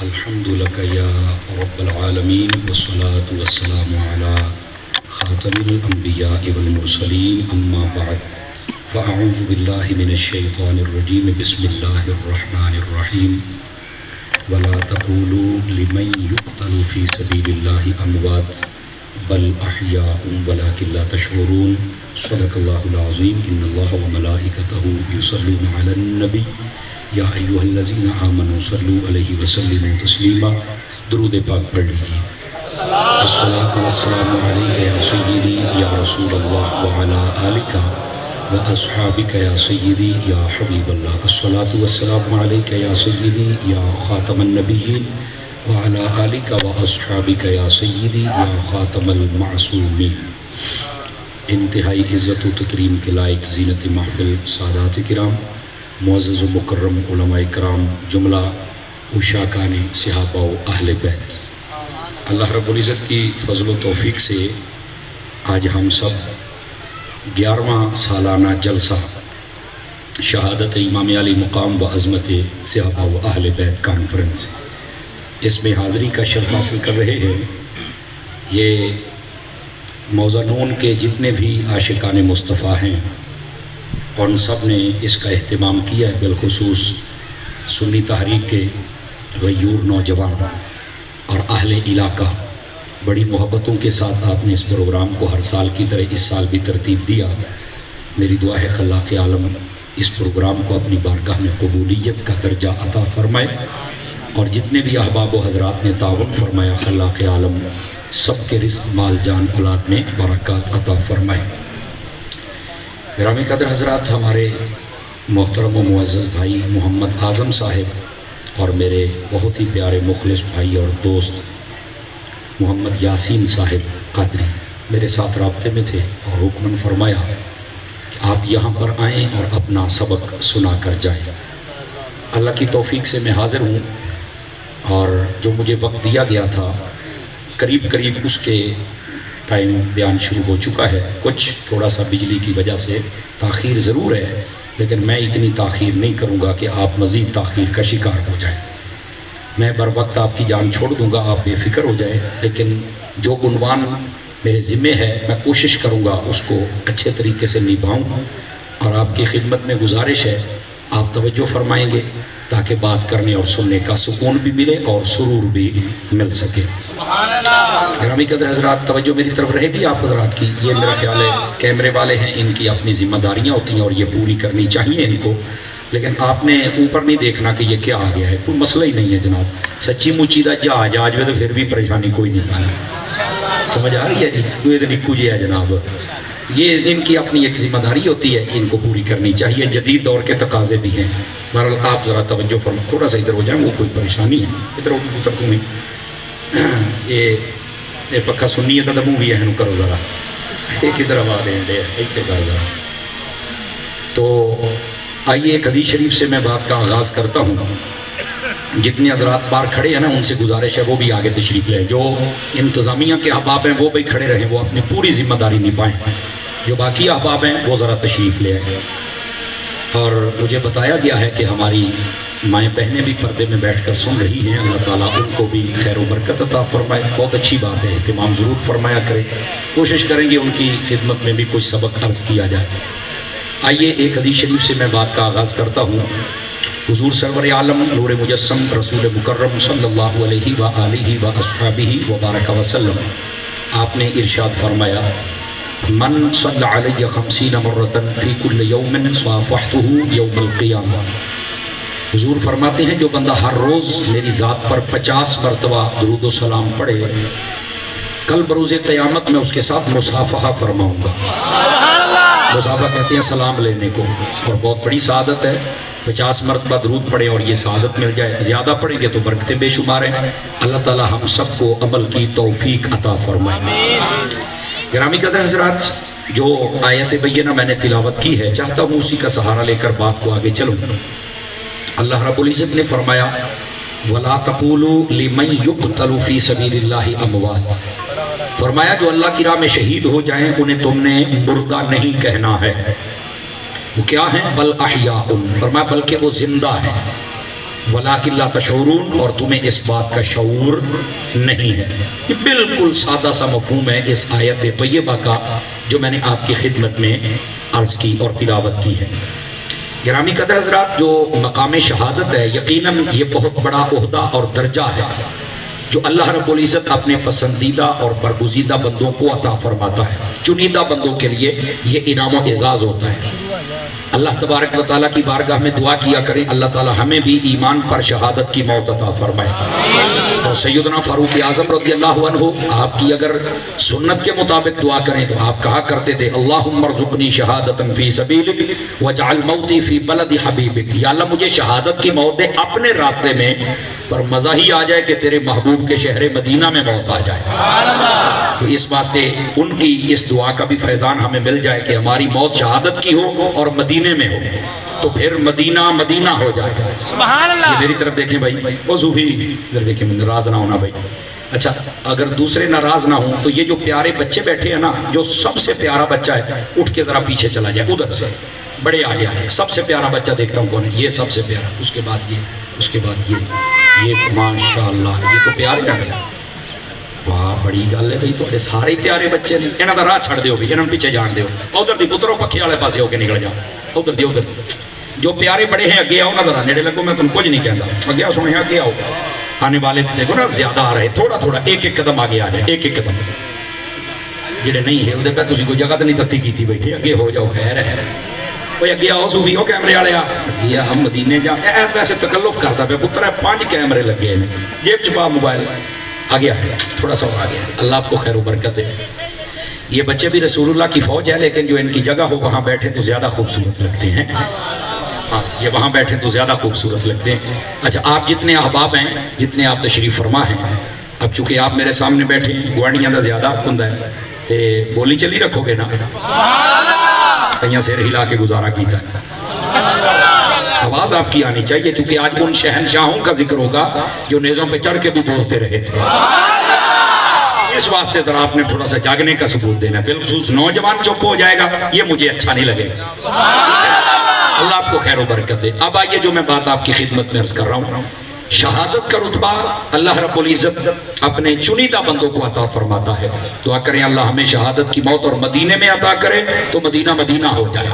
الحمد لك يا رب العالمين والصلاة والسلام على خاتم الأنبياء والمرسلين أما بعد فأعوذ بالله من الشيطان الرجيم بسم الله الرحمن الرحيم ولا تقولوا لمن يقتل في سبيل الله أموات بل أحياء ولكن لا تشعرون صدق الله العظيم إن الله وملائكته يصلون على النبي یا ایھا الذین آمنوا صلوا علیہ وسلموا تسلیما. درود پاک پڑھ لیجیے. الصلاۃ والسلام علیک یا سیدی یا رسول اللہ وعلی آلک واصحابک یا سیدی یا حبیب اللہ. الصلاۃ والسلام علیک یا سیدی یا خاتم النبیین وعلی آلک واصحابک یا سیدی یا خاتم المعصومین. انتہائی عزت و تکریم کے لائق زینت محفل سادات کرام، معزز و مکرم علماء کرام، جملہ عشاقان صحابہ و اہل بیت، اللہ رب العزت کی فضل و توفیق سے آج ہم سب 11واں سالانہ جلسہ شہادت امام علی مقام و عظمت صحابہ و اہل بیت کانفرنس، اس میں حاضری کا شرف حاصل کر رہے ہیں. یہ موزنون کے جتنے بھی عاشقان مصطفیٰ ہیں اور ان سب نے اس کا اہتمام کیا ہے، بالخصوص سنی تحریک کے غیور نوجوان اور اہل علاقہ. بڑی محبتوں کے ساتھ آپ نے اس پروگرام کو ہر سال کی طرح اس سال بھی ترتیب دیا. میری دعا ہے خلاق عالم اس پروگرام کو اپنی بارگاہ میں قبولیت کا درجہ عطا فرمائے، اور جتنے بھی احباب و حضرات نے تعاون فرمایا خلاق عالم سب کے رزق مال جان اولاد میں برکات عطا فرمائے. گرامی قدر حضرات، ہمارے محترم و معزز بھائی محمد اعظم صاحب اور میرے بہت ہی پیارے مخلص بھائی اور دوست محمد یاسین صاحب قادری میرے ساتھ رابطے میں تھے اور حکمن فرمایا کہ آپ یہاں پر آئیں اور اپنا سبق سنا کر جائیں. اللہ کی توفیق سے میں حاضر ہوں، اور جو مجھے وقت دیا گیا تھا قریب اس کے ٹائم بیان شروع ہو چکا ہے. کچھ تھوڑا سا بجلی کی وجہ سے تاخیر ضرور ہے، لیکن میں اتنی تاخیر نہیں کروں گا کہ آپ مزید تاخیر کا شکار ہو جائیں. میں بر وقت آپ کی جان چھوڑ دوں گا، آپ بے فکر ہو جائیں، لیکن جو عنوان میرے ذمہ ہے میں کوشش کروں گا اس کو اچھے طریقے سے نبھاؤں. اور آپ کی خدمت میں گزارش ہے آپ توجہ فرمائیں گے تاکہ بات کرنے اور سننے کا سکون بھی ملے اور سرور بھی مل سکے. گرامی قدر حضرات، توجہ میری طرف رہے گی آپ حضرات کی. یہ میرا خیال ہے کیمرے والے ہیں، ان کی اپنی ذمہ داریاں ہوتی ہیں اور یہ پوری کرنی چاہیے ان کو، لیکن آپ نے اوپر نہیں دیکھنا کہ یہ کیا آ گیا ہے. کوئی مسئلہ ہی نہیں ہے جناب. سچی مچیدہ جہاز آج میں تو پھر بھی پریشانی کوئی نہیں سامنے. سمجھ آ رہی ہے جی؟ کوئی تو نکو جی ہے جناب. یہ ان کی اپنی ایک ذمہ داری ہوتی ہے، ان کو پوری کرنی چاہیے. جدید دور کے تقاضے بھی ہیں. بہرحال آپ ذرا توجہ فرما، تھوڑا سا ادھر ہو جائیں، وہ کوئی پریشانی ہے. ادھر اتر کو نہیں، یہ پکا سنی ہے تو منہ بھی اہم کرو ذرا. ایک ادھر آواز دیں ایک ذرا. تو آئیے ایک حدیث شریف سے میں بات کا آغاز کرتا ہوں. جتنے حضرات بار کھڑے ہیں نا ان سے گزارش ہے وہ بھی آگے تشریف لیں. جو انتظامیہ کے احباب ہیں وہ بھی کھڑے رہیں، وہ اپنی پوری ذمہ داری نبھائیں. جو باقی احباب ہیں وہ ذرا تشریف لے آئیں. اور مجھے بتایا گیا ہے کہ ہماری مائیں بہنیں بھی پردے میں بیٹھ کر سن رہی ہیں. اللہ تعالیٰ ان کو بھی خیر و برکت عطا فرمائے. بہت اچھی بات ہے، اہتمام ضرور فرمایا کرے. کوشش کریں گے ان کی خدمت میں بھی کوئی سبق عرض کیا جائے. آئیے ایک حدیث شریف سے میں بات کا آغاز کرتا ہوں. حضور سرور عالم نور مجسم رسول مکرم صلی اللہ علیہ وآلہ واصحابہ وبارک وسلم، آپ نے ارشاد فرمایا من صلی علی 50 مرتن فی کل یوم صافحتہ یوم القیامہ. حضور فرماتے ہیں جو بندہ ہر روز میری ذات پر 50 مرتبہ درود و سلام پڑھے، کل بروز قیامت میں اس کے ساتھ مصافحہ فرماؤں گا. مصافحہ کہتے ہیں سلام لینے کو، اور بہت بڑی سعادت ہے. 50 مرتبہ درود پڑھیں اور یہ سعادت مل جائے. زیادہ پڑھیں گے تو برکتیں بے شمار ہیں. اللہ تعالی ہم سب کو عمل کی توفیق عطا فرمائے. گرامی قدر حضرات، جو آیت بینہ میں نے تلاوت کی ہے چاہتا ہوں اسی کا سہارا لے کر بات کو آگے چلوں. اللہ رب العزت نے فرمایا وَلَا تَقُولُوا لِمَنْ يُقْتَلُ فِي سَبِيلِ اللَّهِ أَمْوَاتٍ. فرمایا جو اللہ کی راہ میں شہید ہو جائیں انہیں تم نے مردہ نہیں کہنا ہے. وہ کیا ہیں؟ بل احیاء. فرمایا بلکہ وہ زندہ ہیں. وَلَٰكِن لَا تَشْعُرُونَ، اور تمہیں اس بات کا شعور نہیں ہے۔ یہ بالکل سادہ سا مفہوم ہے اس آیت طیبہ کا جو میں نے آپ کی خدمت میں عرض کی اور تلاوت کی ہے۔ گرامی قدر حضرات، جو مقام شہادت ہے یقیناً یہ بہت بڑا عہدہ اور درجہ ہے جو اللہ رب العزت اپنے پسندیدہ اور برگزیدہ بندوں کو عطا فرماتا ہے۔ چنیدہ بندوں کے لیے یہ انعام و اعزاز ہوتا ہے۔ اللہ تبارک و تعالیٰ کی بارگاہ میں دعا کیا کریں اللہ تعالیٰ ہمیں بھی ایمان پر شہادت کی موت عطا فرمائے۔ اور سیدنا فاروق اعظم رضی اللہ عنہ آپ کی اگر سنت کے مطابق دعا کریں تو آپ کہا کرتے تھے اللہم ارزقنی شہادتا فی سبیلک وجعل موتی فی بلد حبیبک، یا اللہ مجھے شہادت کی موت دے اپنے راستے میں، پر مزہ ہی آ جائے کہ تیرے محبوب کے شہر مدینہ میں موت آ جائے۔ تو اس واسطے ان کی اس دعا کا بھی فیضان ہمیں مل جائے کہ ہماری موت شہادت کی ہو اور مدینہ میں ہو، تو پھر مدینہ مدینہ ہو جائے۔ سبحان اللہ۔ یہ میری طرف دیکھیں بھائی، وہ صوفی ادھر دیکھیں، ناراض نہ ہونا بھائی۔ اچھا اگر دوسرے ناراض نہ ہوں تو یہ جو پیارے بچے بیٹھے ہیں نا، جو سب سے پیارا بچہ ہے اٹھ کے ذرا پیچھے چلا جائے، ادھر سے بڑے آگے آگے۔ سب سے پیارا بچہ دیکھتا ہوں کون ہے؟ یہ سب سے پیارا، اس کے بعد یہ، اس کے بعد یہ ماشاءاللہ یہ تو پیارے نہ گیا۔ واہ بڑی گل ہے بھائی، تو سارے پیارے بچے نے انہاں دا راہ چھڑ دیو بھی، انہاں پیچھے جان دیو، ادھر دی پترو پکھے والے پاسے ہو کے نکل جاؤ، ادھر دی ادھر۔ جو پیارے بڑے ہیں اگے آؤ نا ذرا نیڑے لگو، میں تم کچھ نہیں کہتا، اگے آؤ سنے اگے آؤ۔ آنے والے دیکھو نا زیادہ آ رہے، تھوڑا تھوڑا ایک ایک قدم آگے آ جائے، ایک ایک قدم۔ جڑے نہیں ہلدے پے تسی کوئی جگہ تے نہیں تتی کیتی بیٹھے، اگے ہو جاؤ، خیر ہے۔ کوئی اگے آؤ صوفی ہو کیمرے والے آ، اگے ہم مدینے جا، ویسے تکلف کرتا پہ پتر ہے 5 کیمرے لگے ہیں، جیب چھپا موبائل، آگے آگے تھوڑا سا آگے۔ اللہ آپ کو خیر و برکت دے۔ یہ بچے بھی رسول اللہ کی فوج ہے، لیکن جو ان کی جگہ ہو وہاں بیٹھے تو زیادہ خوبصورت لگتے ہیں۔ ہاں یہ وہاں بیٹھے تو زیادہ خوبصورت لگتے ہیں۔ اچھا آپ جتنے احباب ہیں، جتنے آپ تشریف فرما ہیں، اب چونکہ آپ میرے سامنے بیٹھے ہیں، گوانڈیاں دا زیادہ کندہ ہے، تے بولی چلی رکھو گے نا؟ کہیں سیر ہلا کے گزارا کیتا ہے۔ آواز آپ کی آنی چاہیے، چونکہ آج ان شہنشاہوں کا ذکر ہوگا جو نیزوں پہ چڑھ کے بھی بولتے رہے۔ اس واسطے ذرا آپ نے تھوڑا سا جاگنے کا ثبوت دینا، بالخصوص نوجوان چپ ہو جائے گا یہ مجھے اچھا نہیں لگے گا۔ اللہ آپ کو خیر و برکت دے۔ اب آئیے جو میں بات آپ کی خدمت میں عرض کر رہا ہوں، شہادت کا رتبہ اللہ رب العزت اپنے چنیدہ بندوں کو عطا فرماتا ہے۔ دعا کریں اللہ ہمیں شہادت کی موت اور مدینے میں عطا کرے تو مدینہ مدینہ ہو جائے۔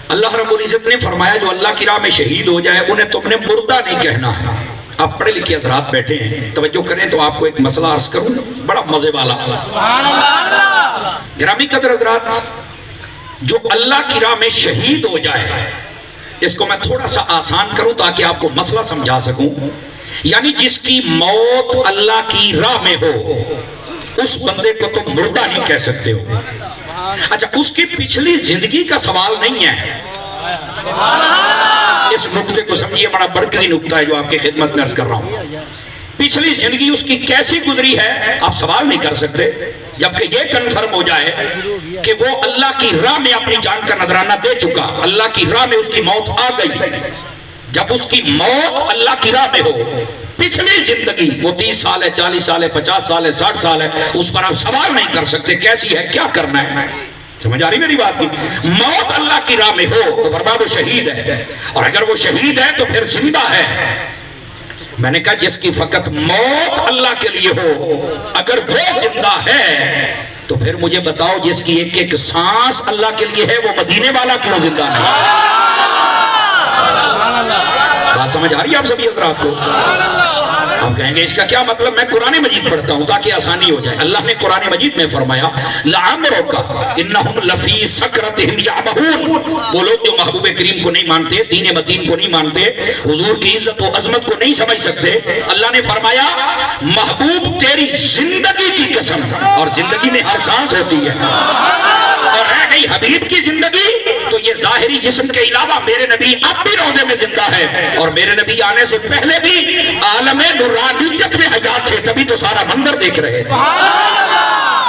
اللہ رب العزت نے فرمایا جو اللہ کی راہ میں شہید ہو جائے انہیں تم نے مردہ نہیں کہنا ہے۔ آپ پڑھے لکھے حضرات بیٹھے ہیں، توجہ کریں تو آپ کو ایک مسئلہ عرض کروں، بڑا مزے والا۔ گرامی قدر حضرات، جو اللہ کی راہ میں شہید ہو جائے، اس کو میں تھوڑا سا آسان کروں تاکہ آپ کو مسئلہ سمجھا سکوں، یعنی جس کی موت اللہ کی راہ میں ہو اس بندے کو تم مردہ نہیں کہہ سکتے ہو۔ اچھا اس کی پچھلی زندگی کا سوال نہیں ہے، اس نقطے کو سمجھیے، بڑا برکزی نقطہ ہے جو آپ کی خدمت میں عرض کر رہا ہوں۔ پچھلی زندگی اس کی کیسی گزری ہے آپ سوال نہیں کر سکتے، جبکہ یہ کنفرم ہو جائے کہ وہ اللہ کی راہ میں اپنی جان کا نذرانہ دے چکا، اللہ کی راہ میں اس کی موت آ گئی۔ جب اس کی موت اللہ کی راہ میں ہو، پچھلی زندگی وہ 30 سال ہے، 40 سال ہے، 50 سال ہے، 60 سال ہے، اس پر آپ سوال نہیں کر سکتے کیسی ہے، کیا کرنا ہے۔ سمجھ آ رہی میری بات کی؟ موت اللہ کی راہ میں ہو تو فرمایا وہ شہید ہے، اور اگر وہ شہید ہے تو پھر زندہ ہے۔ میں نے کہا جس کی فقط موت اللہ کے لیے ہو، اگر وہ زندہ ہے تو پھر مجھے بتاؤ جس کی ایک ایک سانس اللہ کے لیے ہے وہ مدینے والا کیوں زندہ نہیں؟ بات سمجھ آ رہی ہے آپ سبھی حضرات کو؟ آپ کہیں گے اس کا کیا مطلب؟ میں قرآن مجید پڑھتا ہوں تاکہ آسانی ہو جائے۔ اللہ نے قرآن مجید میں فرمایا لَعَمْرُكَ إِنَّهُمْ لَفِي سَكْرَتِهِمْ يَعْمَهُونَ، وہ لوگ جو محبوب کریم کو نہیں مانتے، دین متین کو نہیں مانتے، حضور کی عزت و عظمت کو نہیں سمجھ سکتے، اللہ نے فرمایا محبوب تیری زندگی کی قسم، اور زندگی میں ہر سانس ہوتی ہے، اور رہ گئی حبیب کی زندگی تو یہ ظاہری جسم کے علاوہ میرے نبی اب بھی روزے میں زندہ ہے، اور میرے نبی آنے سے پہلے بھی عالم نورانیت میں حیات تھے، تبھی تو سارا منظر دیکھ رہے تھے۔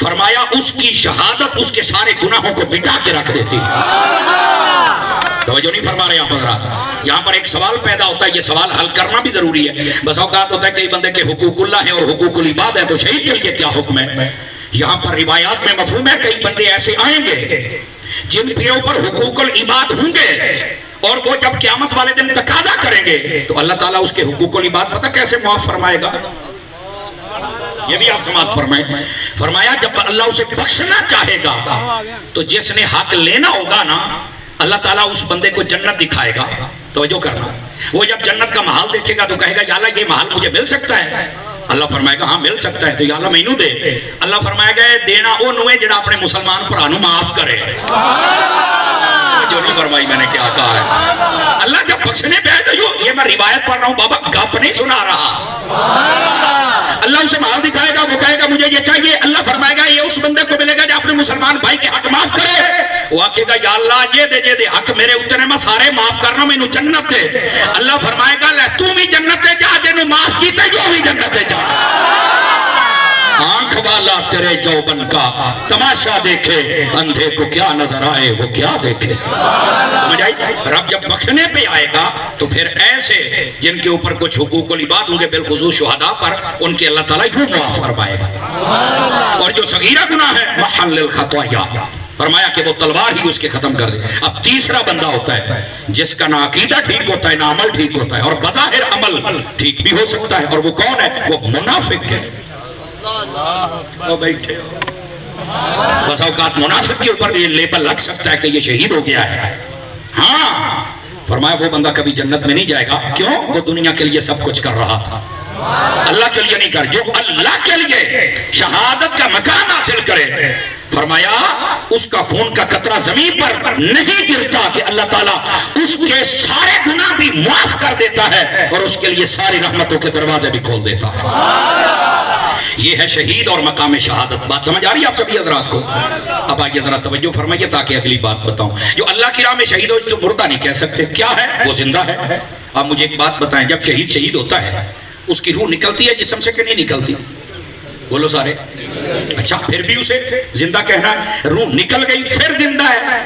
فرمایا اس کی شہادت اس کے سارے گناہوں کو مٹا کے رکھ دیتی. توجہ نہیں فرما رہے آپ حضرات. یہاں پر ایک سوال پیدا ہوتا ہے, یہ سوال حل کرنا بھی ضروری ہے. بس اوقات ہوتا ہے کئی بندے کے حقوق اللہ ہیں اور حقوق العباد ہے, تو شہید کے لیے کیا حکم ہے؟ یہاں پر روایات میں مفہوم ہے کئی بندے ایسے آئیں گے جن کے اوپر حقوق العباد ہوں گے, اور وہ جب قیامت والے دن تقاضا کریں گے تو اللہ تعالیٰ اس کے حقوق العباد پتہ کیسے معاف فرمائے گا؟ یہ بھی آپ سماعت فرمائیں. فرمایا جب اللہ اسے بخشنا چاہے گا تو جس نے حق لینا ہوگا نا, اللہ تعالیٰ اس بندے کو جنت دکھائے گا. توجہ کرنا, وہ جب جنت کا محل دیکھے گا تو کہے گا یا اللہ یہ محل مجھے مل سکتا ہے؟ اللہ فرمائے گا ہاں مل سکتا ہے. تو یا اللہ مینوں دے. اللہ فرمائے گا دینا وہ نوے جڑا اپنے مسلمان پرانوں معاف کرے. جو نہیں فرمائی میں نے کیا کہا ہے. اللہ جب بخشنے پہ آئے تو یہ میں روایت پڑھ رہا ہوں بابا, گپ نہیں سنا رہا. اللہ اسے محل دکھائے گا, وہ کہے گا مجھے یہ چاہیے. اللہ فرمائے گا یہ اس بندے کو ملے گا جو اپنے مسلمان بھائی کے حق معاف کرے. وہ آکے گا یا اللہ یہ دے حق میرے اتنے میں سارے معاف کرنا, میں انہوں جنت دے. اللہ فرمائے گا لے تو بھی جنت دے جا, جنہوں معاف کیتے جو بھی جنت دے جا. آنکھ والا تیرے جوبن کا تماشا دیکھے, اندھے کو کیا نظر آئے وہ کیا دیکھے. سمجھ آئی؟ رب جب بخشنے پہ آئے گا تو پھر ایسے جن کے اوپر کچھ حقوق العباد ہوں گے بالخصوص شہداء پر, ان کے اللہ تعالیٰ یوں معاف فرمائے گا. اور جو صغیرہ گناہ ہے محل الخطایا, فرمایا کہ وہ تلوار ہی اس کے ختم کر دے. اب تیسرا بندہ ہوتا ہے جس کا نہ عقیدہ ٹھیک ہوتا ہے نہ عمل ٹھیک ہوتا ہے, اور بظاہر عمل ٹھیک بھی ہو سکتا ہے, اور وہ کون ہے؟ وہ منافق ہے. وہ بیٹھے بس اوقات منافق کے اوپر یہ لیبل لگ سکتا ہے کہ یہ شہید ہو گیا ہے. ہاں فرمایا وہ بندہ کبھی جنت میں نہیں جائے گا. کیوں؟ وہ دنیا کے لیے سب کچھ کر رہا تھا, اللہ کے لیے نہیں کر. جو اللہ کے لیے شہادت کا مقام حاصل کرے, فرمایا اس کا خون کا قطرہ زمین پر نہیں گرتا کہ اللہ تعالیٰ اس کے سارے گناہ بھی معاف کر دیتا ہے اور اس کے لیے ساری رحمتوں کے دروازے بھی کھول دیتا ہے. یہ ہے شہید اور مقام شہادت. بات سمجھ آ رہی ہے آپ سبھی حضرات کو؟ اب آئیے ذرا توجہ فرمائیے تاکہ اگلی بات بتاؤں. جو اللہ کی راہ میں شہید ہو تو مردہ نہیں کہہ سکتے. کیا ہے؟ وہ زندہ ہے. آپ مجھے ایک بات بتائیں, جب شہید ہوتا ہے اس کی روح نکلتی ہے جسم سے کہ نہیں نکلتی؟ بولو سارے. اچھا پھر بھی اسے زندہ کہنا ہے؟ روح نکل گئی پھر زندہ ہے.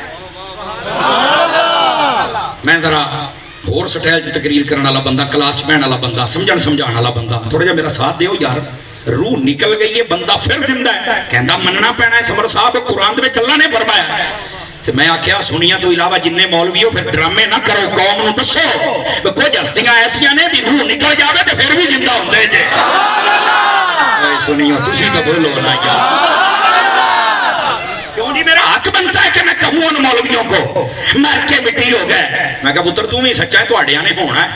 میں ذرا اور سٹائل تقریر کرنے والا بندہ, کلاس پہن والا بندہ, سمجھان والا بندہ, تھوڑا جا میرا ساتھ دیو یار. روح نکل گئی ہے بندہ پھر زندہ ہے, کہندہ مننا پینا ہے. سمر صاحب قرآن میں اللہ نے فرمایا. تو میں آکھیا سنیا تو علاوہ جننے مولوی ہو پھر ڈرامے نہ کرو, قوم نو دسو کچھ ہستیاں ایسیاں نے بھی روح نکل جاوے تو پھر بھی زندہ ہوندے جے. سنیو تسی تو بولو نا یار. کیوں نہیں میرا حق بنتا ہے کہ میں کہوں ان مولویوں کو مر کے مٹی ہو گئے. میں کہا پتر تم ہی سچا ہے, تو آڑیاں نے ہونا ہے.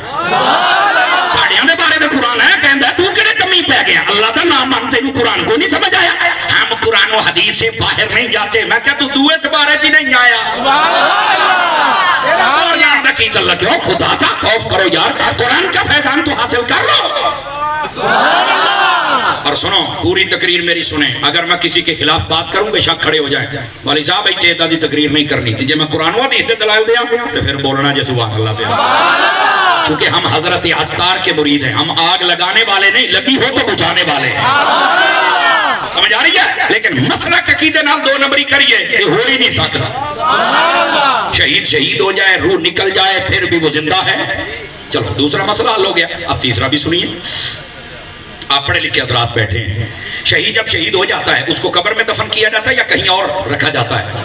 ساڑیاں نے بارے میں قرآن ہے کہندہ تو کڑے کمی پہ گیا. اللہ دا نام مانتے ہوں قرآن کو نہیں سمجھ آیا. ہم قرآن و حدیث سے باہر نہیں جاتے. میں کہا تو دوئے سے بارے جی نہیں آیا. اور یار دقیق اللہ کیوں خدا کا خوف کرو یار, قرآن کا فیضان تو حاصل کر لو. اور سنو پوری تقریر میری سنیں. اگر میں کسی کے خلاف بات کروں بے شک کھڑے ہو جائیں. والی صاحب ایچے ایدہ دی تقریر نہیں کرنی تھی. جب میں قرآن و حدیث دے دلائل دیا تو پھر بولنا جے سبحان اللہ پہ. چونکہ ہم حضرت عطار کے مرید ہیں. ہم آگ لگانے والے نہیں, لگی ہو تو بجھانے والے ہیں. سمجھ آ رہی ہے؟ لیکن مسئلہ عقیدے نام دو نمبری کریے یہ ہو ہی نہیں سکتا. شہید ہو جائے, روح نکل جائے, پھر بھی وہ زندہ ہے. چلو دوسرا مسئلہ حل ہو گیا. اب تیسرا بھی سنیے. آپ پڑھے لکھے حضرات بیٹھے ہیں. شہید جب شہید ہو جاتا ہے اس کو قبر میں دفن کیا جاتا ہے یا کہیں اور رکھا جاتا ہے؟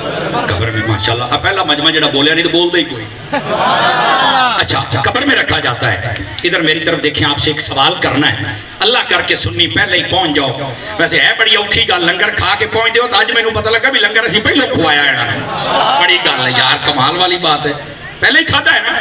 قبر میں. ماشاءاللہ. اب پہلا مجمع جڑا بولیا نہیں تو بول دے ہی کوئی. اچھا قبر میں رکھا جاتا ہے. ادھر میری طرف دیکھیں, آپ سے ایک سوال کرنا ہے. اللہ کر کے سننی پہلے ہی پہنچ جاؤ. ویسے ہے بڑی اوکھی گل, لنگر کھا کے پہنچ دیو تو آج میں نے پتہ لگا بھی لنگر اسی پہلے کھوایا ہے. بڑی گل ہے یار, کمال والی بات ہے. پہلے ہی کھاتا ہے نا.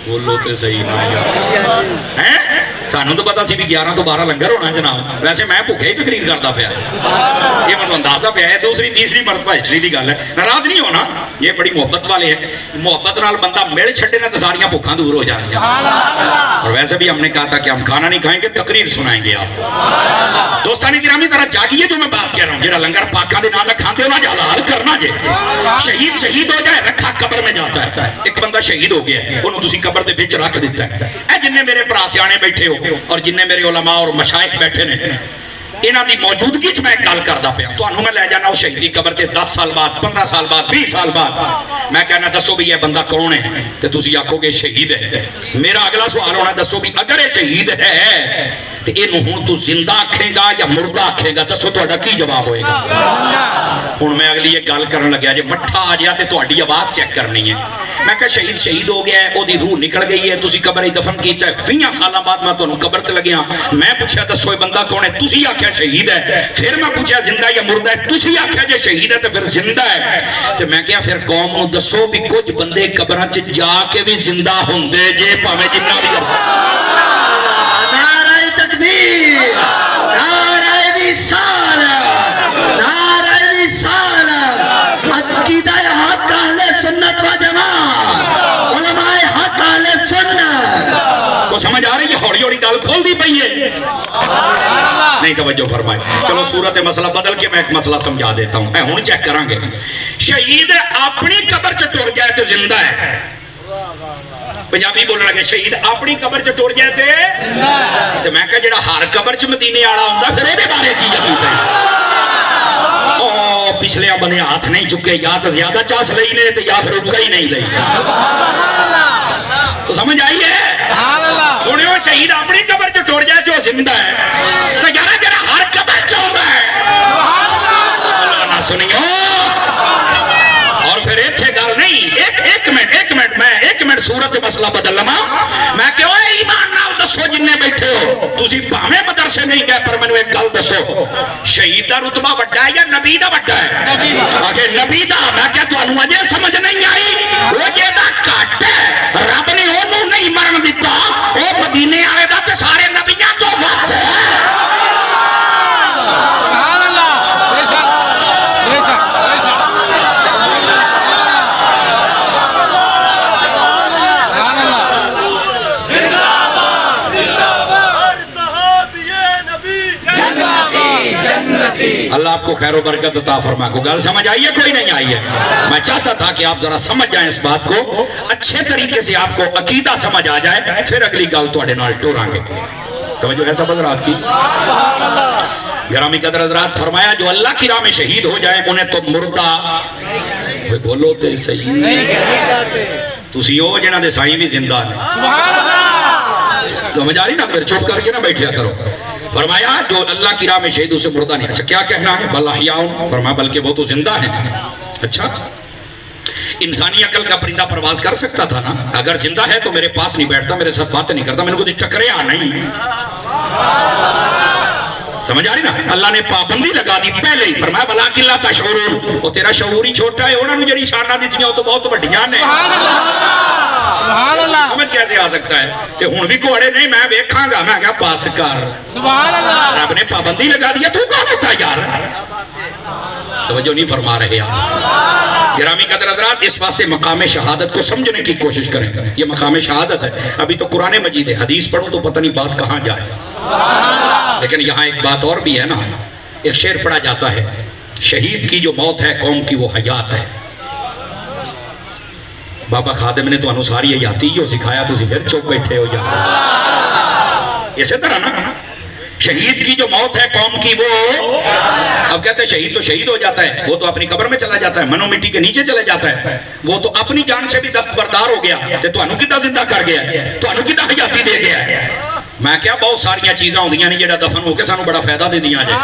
بولو تے صحیح نہ یار. سانوں تو پتا سی بھی 11 تو 12 لنگر ہونا جناب. ویسے میں بھوکے ہی تقریر کرتا پیا. یہ مطلب اندازہ پیا ہے. دوسری تیسری مرتبہ ہسٹری دی گل ہے. ناراض نہیں ہونا, یہ بڑی محبت والے ہیں. محبت نال بندہ مل چھڑے نا تو ساریاں بھوکاں دور ہو جائیں. اور ویسے بھی ہم نے کہا تھا کہ ہم کھانا نہیں کھائیں گے, تقریر سنائیں گے آپ. دوستانی گرامی ذرا جاگیے جو میں بات کہہ رہا ہوں. جڑا لنگر پاکاں دے نال کھاندے ہو نا حلال کرنا جے. شہید ہو جائے رکھا قبر میں جاتا ہے. ایک بندہ شہید ہو گیا ہے, انہوں تسی قبر دے وچ رکھ دیتا ہے. اے جننے میرے پراس سیانے بیٹھے ہو اور جننے میرے علماء اور مشائخ بیٹھے نے, انہاں دی موجودگی چ میں ایک گل کردا پیا تانوں میں لے جانا اس شہید دی قبر تے 10 سال بعد 15 سال بعد 20 سال بعد میں کہنا دسو بھی یہ بندہ کون ہے تے تسی آکھو گے شہید ہے میرا اگلا سوال ہونا دسو بھی اگر یہ شہید ہے تے اینوں ہن تو زندہ آکھے گا یا مردہ آکھے گا دسو تہاڈا کی جواب ہوئے گا ہن میں اگلی یہ گل کرن لگیا جے مٹھا آ جا تے تہاڈی آواز چیک کرنی ہے میں کہ شہید ہو گیا ہے او دی روح نکل گئی ہے تسی قبر ہی دفن کیتا ہے 20 سالاں بعد میں تانوں قبر تے لگیا میں پوچھا دسو یہ بندہ کون ہے تسی آکھیا شہید ہے پھر میں پوچھا زندہ یا مردہ ہے تسی آکھیا جے شہید ہے تے پھر زندہ ہے تے میں کہا پھر قوم نوں دسو بھی کچھ بندے قبراں چ جا کے بھی زندہ ہوندے جے پاویں جنہ بھی نعرہ تکبیر نعرہ رسالت نعرہ رسالت عقیدہ حق اہل سنت و جماعت علماء حق اہل سنت کو سمجھ آ رہی ہے ہوڑی ہوڑی گل کھول دی پئی ہے نہیں توجہ فرمائے چلو صورت مسئلہ بدل کے میں ایک مسئلہ سمجھا دیتا ہوں ہوں چیک کریں گے شہید اپنی قبر چ ٹر جائے تو زندہ ہے پنجابی بولنے لگے شہید اپنی قبر چ ٹر جائے تو میں کہا جڑا ہر قبر چ مدینے والا ہوندا پھر اودے بارے کی یقین ہے پچھلے بنے ہاتھ نہیں چکے یا تو زیادہ چاس لئی نے تو یا پھر رکا ہی نہیں لئی تو سمجھ آئی ہے سنو شہید اپنی قبر چ ٹر جائے جو زندہ ہے تو یارا جڑا ہر قبر چ ہوندا ہے اللہ نہ سنیو اور پھر ایتھے گل نہیں ایک منٹ صورت مسئلہ بدل لما میں کہ اوے ایمان نال دسو جننے بیٹھے ہو تسی بھاویں مدرسے نہیں گئے پر مینوں ایک گل دسو شہید دا رتبہ بڑا ہے یا نبی دا بڑا ہے اگر نبی دا میں کہ تانوں اجے سمجھ نہیں آئی وہ جیڑا گھٹ ہے رب نے اونوں نہیں مرن دتا او مدینے والے دا تے سارے نبیاں تو ود ہے سبحان اللہ بے شک اللہ آپ کو خیر و برکت عطا فرمائے کو گل سمجھ آئی ہے کوئی نہیں آئی ہے میں چاہتا تھا کہ آپ ذرا سمجھ جائیں اس بات کو اچھے طریقے سے آپ کو عقیدہ سمجھ آ جائے پھر اگلی گل تواڈے نال ٹوران گے توجہ ہے سب حضرات کی گرامی قدر حضرات فرمایا جو اللہ کی راہ میں شہید ہو جائے انہیں تو مردہ بولو تے صحیح تسی ہو جنہاں دے سائیں بھی زندہ نے تو ہمیں جاری نہ پھر چپ کر کے نہ بیٹھیا کرو فرمایا جو اللہ کی راہ میں شہید اسے مردہ نہیں اچھا کیا کہنا ہے بل احیاء فرمایا بلکہ وہ تو زندہ ہیں اچھا انسانی عقل کا پرندہ پرواز کر سکتا تھا نا اگر زندہ ہے تو میرے پاس نہیں بیٹھتا میرے ساتھ باتیں نہیں کرتا میں نے کچھ ٹکریا نہیں سمجھ آ رہی نا اللہ نے پابندی لگا دی پہلے ہی فرمایا بلاک اللہ تشعرون وہ تیرا شعور ہی چھوٹا ہے انہوں نے جڑی شانہ دیتی ہیں وہ تو بہت بڑھیاں نے سمجھ کیسے آ سکتا ہے کہ ہون بھی کوڑے نہیں میں بیکھاں گا میں کہا پاس کر رب نے پابندی لگا دیا تو کون ہوتا یار توجہ نہیں فرما رہے آپ گرامی قدر حضرات اس واسطے مقام شہادت کو سمجھنے کی کوشش کریں یہ مقام شہادت ہے ابھی تو قرآن مجید ہے حدیث پڑھوں تو پتہ نہیں بات کہاں جائے لیکن یہاں ایک بات اور بھی ہے نا ایک شعر پڑھا جاتا ہے شہید کی جو موت ہے قوم کی وہ حیات ہے بابا خادم نے تو انہوں ساری حیاتی ہو سکھایا تو پھر چوک بیٹھے ہو جا اسی طرح نا شہید کی جو موت ہے قوم کی وہ اب کہتے ہیں شہید تو شہید ہو جاتا ہے وہ تو اپنی قبر میں چلا جاتا ہے منو مٹی کے نیچے چلے جاتا ہے وہ تو اپنی جان سے بھی دستبردار ہو گیا تو انہوں کتا زندہ کر گیا تو انہوں کتا حیاتی دے گیا میں کیا بہت ساریاں چیزاں ہوں دیاں نہیں جڑا دفن ہو کے سانو بڑا فائدہ دے دیا جائے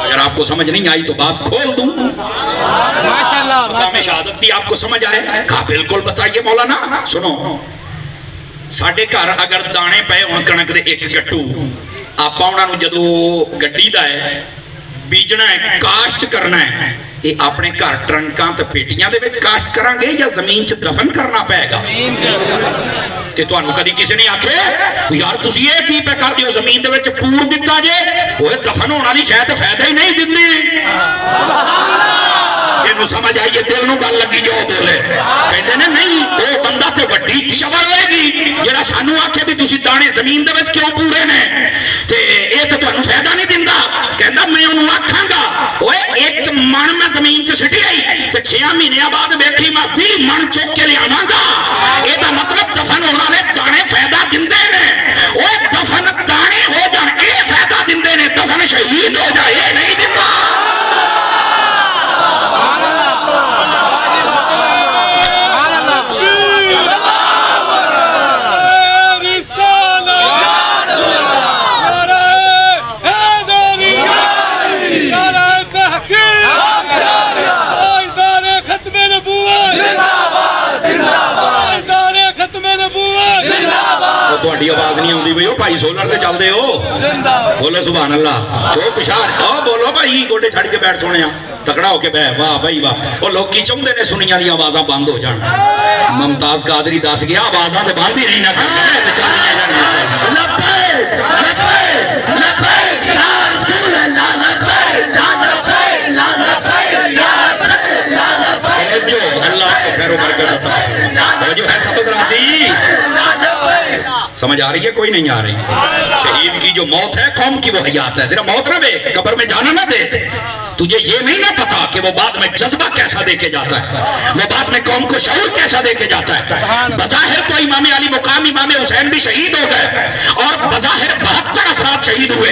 اگر آپ کو سمجھ نہیں آئی تو بات کھول دوں مقام شہادت بھی آپ کو سمجھ آئے کہا بالکل بتائیے مولانا سنو ساڑھے گھر اگر دانے پہ ان کنک دے ایک گٹو آپ انہوں جدو گڈی دا ہے بیجنا ہے کاشت کرنا ہے یہ اپنے گھر ٹرنکاں تے پیٹیاں دے وچ کاشت کریں گے یا زمین چ دفن کرنا پائے گا کہ تو انہوں کدی کسی نے آکھے یار تسی یہ کی پہ کر دیو زمین دے وچ پور دیتا جے وہ دفن ہونا نہیں شاید فائدہ ہی نہیں دنی یہ نو سمجھ آئیے دل نو گل لگی جو بولے کہتے ہیں نہیں وہ بندہ تے وڈی شبر ہوئے گی جڑا سانو آکھے بھی تسی دانے زمین دے وچ کیوں پورے نے تے اے تے تانوں فائدہ نہیں دیندا کہندا میں انہوں آکھاں گا اوے ایک من میں زمین چ سٹی آئی تے 6 مہینے بعد ویکھی میں 20 من چوک کے لے آواں گا اے دا مطلب دفن ہونے والے دانے فائدہ دیندے نے اوے دفن دانے ہو شہید ہو جائے یہ نہیں دیتا. تھوڑی آواز نہیں آتی بھائی بھائی سولر تے چل دے ہو بولو سبحان اللہ چو پچھاڑ بولو بھائی گوڈے چھڑ کے بیٹھ سونے تکڑا ہو کے بہ واہ بھائی واہ وہ لوگ کی چاہتے نے سنیاں دی آوازاں بند ہو جان ممتاز قادری دس گیا آوازاں تے بند ہی نہیں نہ کر اللہ کو خیر و برکت عطا فرمائے. جو ہے سب حضراتی سمجھ آ رہی ہے کوئی نہیں آ رہی. شہید کی جو موت ہے قوم کی وہ حیات ہے. ذرا موت نہ دے قبر میں جانا نہ دے تجھے یہ نہیں نہ پتا کہ وہ بعد میں جذبہ کیسا دے کے جاتا ہے وہ بعد میں قوم کو شعور کیسا دے کے جاتا ہے. بظاہر تو امام علی مقام امام حسین بھی شہید ہو گئے اور بظاہر 72 افراد شہید ہوئے.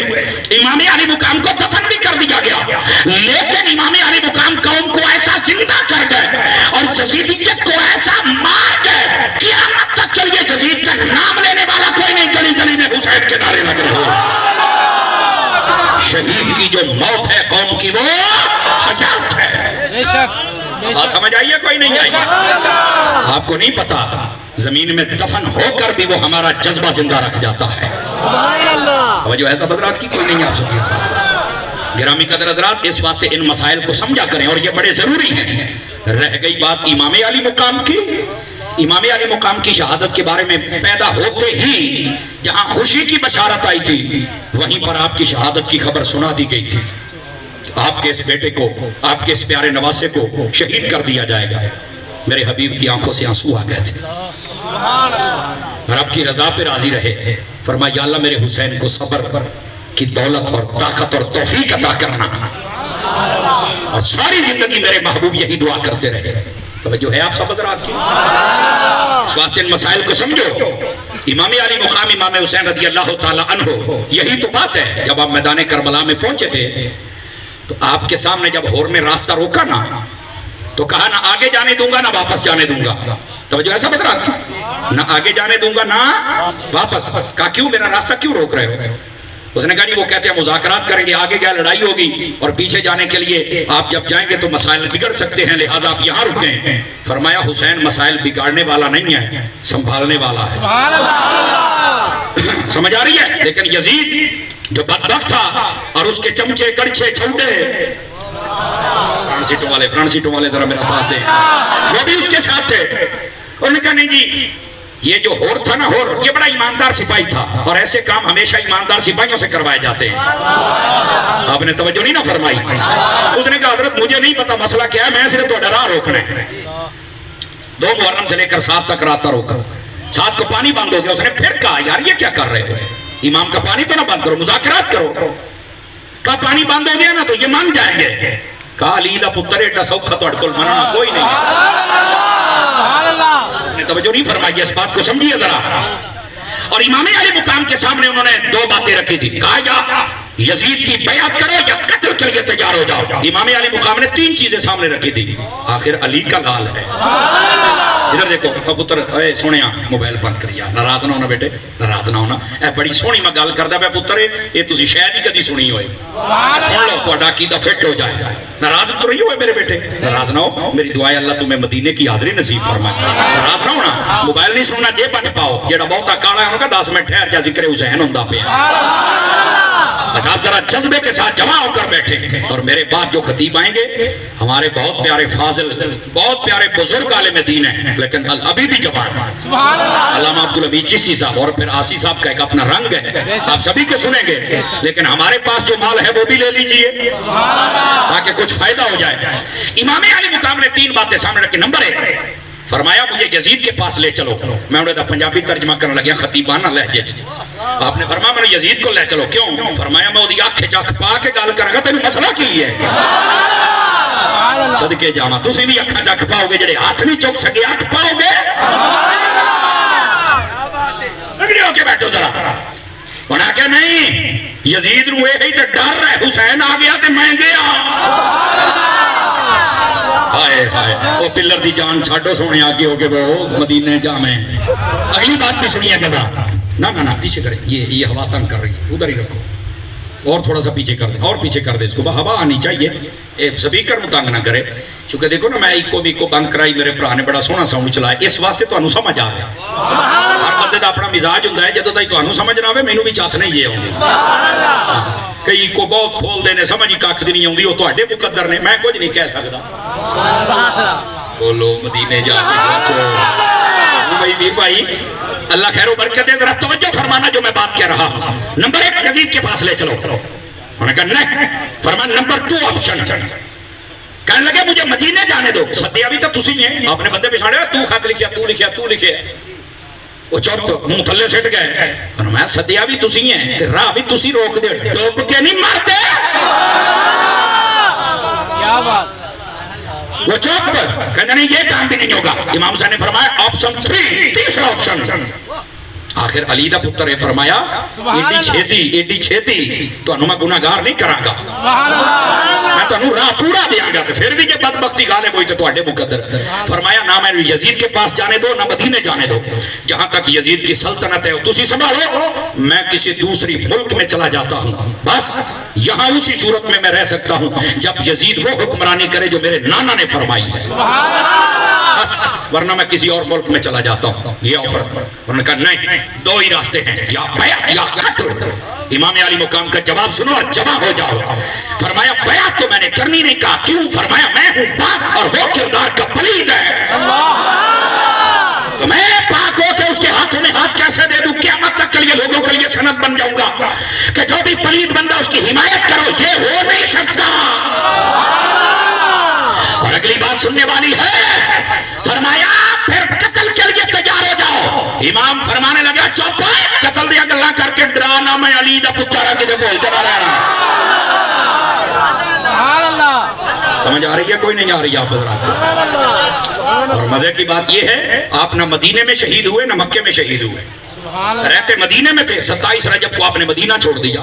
امام علی مقام کو دفن بھی کر دیا گیا لیکن امام علی مقام قوم کو ایسا زندہ کر گئے اور یزیدیت کو ایسا مار گئے قیامت تک کے لیے یزید کا نام لینے والا کوئی نہیں گلی گلی میں حسین کے نعرے لگ رہے ہو. شہید کی جو موت ہے قوم کی وہ حیات ہے. بات سمجھ آئیے کوئی نہیں آئی. آپ کو نہیں پتا زمین میں دفن ہو کر بھی وہ ہمارا جذبہ زندہ رکھ جاتا ہے. جو ایسا بدرات کی کوئی نہیں آپ سکتی. گرامی قدر حضرات اس واسطے ان مسائل کو سمجھا کریں اور یہ بڑے ضروری ہیں. رہ گئی بات امام علی مقام کی. امام علی مقام کی شہادت کے بارے میں پیدا ہوتے ہی جہاں خوشی کی بشارت آئی تھی وہیں پر آپ کی شہادت کی خبر سنا دی گئی تھی. آپ کے اس بیٹے کو آپ کے اس پیارے نواسے کو شہید کر دیا جائے گا. میرے حبیب کی آنکھوں سے آنسو آ گئے تھے. رب کی رضا پہ راضی رہے. فرمایا یا اللہ میرے حسین کو صبر کی دولت اور طاقت اور توفیق عطا کرنا اور ساری زندگی میرے محبوب یہی دعا کرتے رہے. توجہ ہے آپ سب حضرات کی. اس واسطے ان مسائل کو سمجھو. امام علی مقام امام حسین رضی اللہ تعالی عنہ یہی تو بات ہے. جب آپ میدان کربلا میں پہنچے تھے تو آپ کے سامنے جب ہور نے راستہ روکا نا تو کہا نہ آگے جانے دوں گا نہ واپس جانے دوں گا. توجہ ایسا بتا رہا تھا نہ آگے جانے دوں گا نہ واپس. کہا کیوں میرا راستہ کیوں روک رہے ہو؟ اس نے کہا نہیں وہ کہتے ہیں مذاکرات کریں گے آگے گیا لڑائی ہوگی اور پیچھے جانے کے لیے آپ جب جائیں گے تو مسائل بگڑ سکتے ہیں لہذا آپ یہاں رکیں. فرمایا حسین مسائل بگاڑنے والا نہیں ہے سنبھالنے والا ہے. سمجھ آ رہی ہے. لیکن یزید جو بدبخت تھا اور اس کے چمچے کڑچے چھوٹے فرنٹ سیٹوں والے ذرا میرا ساتھ دیں وہ بھی اس کے ساتھ تھے. انہوں نے کہا نہیں جی یہ جو ہور تھا نا ہور یہ بڑا ایماندار سپاہی تھا اور ایسے کام ہمیشہ ایماندار سپاہیوں سے کروائے جاتے ہیں. آپ نے توجہ نہیں نہ فرمائی. اس نے کہا حضرت مجھے نہیں پتا مسئلہ کیا ہے میں صرف تو ڈرا روکنا ہے. 2 محرم سے لے کر 7 تک راستہ روکا. 7 کو پانی بند ہو گیا. اس نے پھر کہا یار یہ کیا کر رہے ہو امام کا پانی تو نہ بند کرو مذاکرات کرو. کہا پانی بند ہو گیا نا تو یہ مان جائیں گے. کہا علی دا پتر ایڈا سوکھا تو اڑکل مننا کوئی نہیں. توجہ نہیں فرمائی. اس بات کو سمجھیے ذرا. اور امام علی مقام کے سامنے انہوں نے 2 باتیں رکھی تھی. کہا یا یزید کی بیعت کرو یا قتل کے لیے تیار ہو جاؤ. امام علی مقام نے 3 چیزیں سامنے رکھی تھی. آخر علی کا لال ہے. ادھر دیکھو پتر اے سونیا موبائل بند کریا ناراض نہ ہونا بیٹے ناراض نہ ہونا. اے بڑی سونی میں گل کردا پیا پتر یہ تسی شاید ہی کدی سنی ہوئے. سن لو تہاڈا عقیدہ فٹ ہو جائے. ناراض تو رہی ہوئے میرے بیٹے ناراض نہ ہو. میری دعا ہے اللہ تمہیں مدینے کی حاضری نصیب فرمائے. ناراض نہ ہونا. موبائل نہیں سننا جیب بچ پاؤ. جیڑا بہتا کالا ہے انہوں کا 10 منٹ ٹھہر جا ذکر حسین ہوندا پیا. بس آپ ذرا جذبے کے ساتھ جمع ہو کر بیٹھے. اور میرے بعد جو خطیب آئیں گے ہمارے بہت پیارے فاضل بہت پیارے بزرگ عالم دین ہیں لیکن ابھی بھی جوان ہیں. علامہ عبدالحمید چشتی صاحب اور پھر آسی صاحب کا ایک اپنا رنگ ہے. آپ سبھی کے سنیں گے لیکن ہمارے پاس جو مال ہے وہ بھی لے لیجئے تاکہ کچھ فائدہ ہو جائے. امام علی مقام نے 3 باتیں سامنے رکھی. نمبر 1 فرمایا مجھے یزید کے پاس لے چلو. میں انہیں پنجابی ترجمہ کرنے لگیا خطیبانہ لہجے. آپ نے فرمایا میں یزید کو لے چلو. کیوں؟ فرمایا میں وہ آنکھ چکھ پا کے گل کروں گا تینوں مسئلہ کی ہے. صدقے جاواں تسی بھی اکھاں چکھ پاؤ گے جڑے ہاتھ نہیں چک سکے ہاتھ پاؤ گے. تگڑے ہو کے بیٹھو ذرا. انہاں کہا نہیں یزید نو یہ تے ڈر ہے حسین آ گیا تے میں گیا ہائے ہائے وہ پلر دی جان چھاڑو سونے آگے ہو کے وہ مدینے جامیں اگلی بات بھی سنیے گا نا پیچھے کریں یہ ہوا تنگ کر رہی ہے ادھر ہی رکھو اور تھوڑا سا پیچھے کر دیں اور پیچھے کر دیں اس کو ہوا آنی چاہیے سپیکر متنگ نہ کرے چونکہ دیکھو نا میں ایک کو بند کرائی میرے بھرا نے بڑا سونا ساؤنڈ چلایا اس واسطے تانوں سمجھ آ گیا ہر بندے دا اپنا مزاج ہوندا ہے جدوں تک تانوں سمجھ نہ آوے مینوں بھی چس نہیں یہ آوندی کئی کو بہت کھول دے نے سمجھ کھ دی نہیں آوندی وہ تہاڈے مقدر نے میں کچھ نہیں کہہ سکدا بولو مدینے جا کے پہنچو بھائی اللہ خیر و برکت دے ذرا توجہ فرمانا جو میں بات کہہ رہا ہوں نمبر 1 یزید کے پاس لے چلو انہوں نے کہا نہیں فرمان نمبر 2 آپشن کہنے لگے مجھے مدینے جانے دو سدیا بھی تو تسی ہیں آپ نے بندے پچھاڑے تو خط لکھیا وہ چوپ منہ تھلے سٹ گئے انہوں نے سدیا بھی تسی ہیں راہ بھی تسی روک دے ڈوب کے نہیں مارتے کیا بات وہ چوک پر کہنے نہیں یہ کام بھی نہیں ہوگا امام حسین نے فرمایا آپشن 3 تیسرا آپشن آخر علی دا پتر فرمایا ایڈی چھیتی تو انہوں میں گناہگار نہیں کراں گا میں تو انہوں راہ پورا دیاں گا پھر بھی یہ بدبختی غالب ہوئی تو اڈے مقدر فرمایا نہ میں یزید کے پاس جانے دو نہ مدینے جانے دو جہاں تک یزید کی سلطنت ہے تسی سنبھالو میں کسی دوسری ملک میں چلا جاتا ہوں بس یہاں اسی صورت میں رہ سکتا ہوں جب یزید وہ حکمرانی کرے جو میرے نانا نے فرمائی ہے ورنہ میں کسی اور ملک میں چلا جاتا ہوں یہ آفر انہوں نے کہا نہیں 2 ہی راستے ہیں یا بیعت یا قتل امام علی مقام کا جواب سنو اور جمع ہو جاؤ فرمایا بیعت تو میں نے کرنی نہیں کہا کیوں فرمایا میں ہوں پاک اور وہ کردار کا پلید ہے تو میں پاک ہو کے اس کے ہاتھوں میں ہاتھ کیسے دے دوں قیامت تک کے لیے لوگوں کے لیے سند بن جاؤں گا کہ جو بھی پلید بندہ اس کی حمایت کرو یہ ہو نہیں سکتا اور اگلی بات سننے والی ہے فرمایا پھر قتل کے لیے تیار ہو جاؤ امام فرمانے لگا چوپ قتل دیا گلا کر کے ڈرانا میں علی دا پتر کسی بولتے نہ رہنا سمجھ آ رہی ہے کوئی نہیں آ رہی آپ حضرات اور مزے کی بات یہ ہے آپ نہ مدینے میں شہید ہوئے نہ مکے میں شہید ہوئے رہتے مدینے میں تھے 27 رجب کو آپ نے مدینہ چھوڑ دیا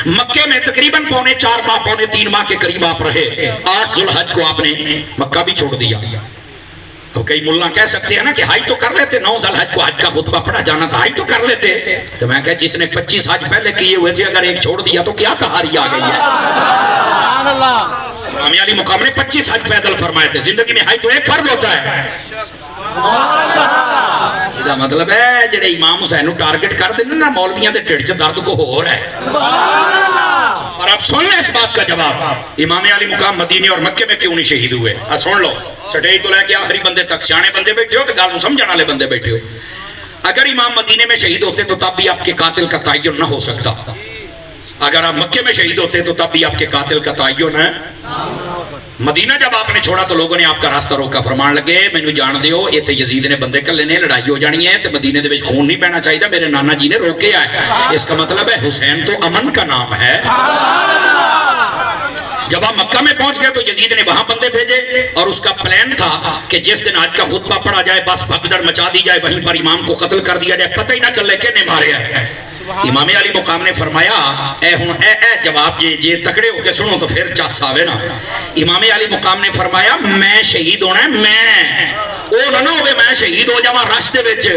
مکے میں تقریباً 4.5 ماہ 3 ماہ کے قریب آپ رہے 8 ذوالحج کو آپ نے مکہ بھی چھوڑ دیا تو کئی ملہ کہہ سکتے ہیں نا کہ ہائی تو کر لیتے 9 ذوالحج کو حج کا خطبہ پڑھا جانا تھا ہائی تو کر لیتے تو میں کہا جس نے 25 حج پہلے کیے ہوئے تھے اگر ایک چھوڑ دیا تو کیا کہاری آ گئی ہے امام علی مقام نے 25 حج پیدل فرمائے تھے زندگی میں حج تو ایک فرض ہوتا ہے یہ مطلب ہے جڑے امام حسین کو ٹارگٹ کر دینا نا مولویاں دے ٹھڑ چ درد کو ہو رہا ہے اور اب سن لیں اس بات کا جواب امام علی مقام مدینے اور مکے میں کیوں نہیں شہید ہوئے سن لو سٹیج تو لے کے آخری بندے تک سیانے بندے بیٹھے ہو تو گل سمجھنے والے بندے بیٹھے ہو اگر امام مدینے میں شہید ہوتے تو تب بھی آپ کے قاتل کا تعین نہ ہو سکتا اگر آپ مکے میں شہید ہوتے تو تب بھی آپ کے قاتل کا تعین ہے مدینہ جب آپ نے چھوڑا تو لوگوں نے آپ کا راستہ روکا فرمان لگے مینوں جان دیو یہ تے یزید نے بندے کلے نے لڑائی ہو جانی ہے تے مدینے دے وچ خون نہیں بہنا چاہیے میرے نانا جی نے روکے ہے اس کا مطلب ہے حسین تو امن کا نام ہے جب آپ مکہ میں پہنچ گئے تو یزید نے وہاں بندے بھیجے اور اس کا پلان تھا کہ جس دن آج کا خطبہ پڑھا جائے بس بھگدڑ مچا دی جائے وہیں پر امام کو قتل کر دیا جائے پتہ ہی نہ چلے کہ نے مارے ہیں امام علی مقام نے فرمایا اے جواب یہ تکڑے ہو کے سنو تو پھر چاس آوے نا امام علی مقام نے فرمایا میں شہید ہونا ہے میں او نہ ہوئے میں شہید ہو جاواں راستے وچ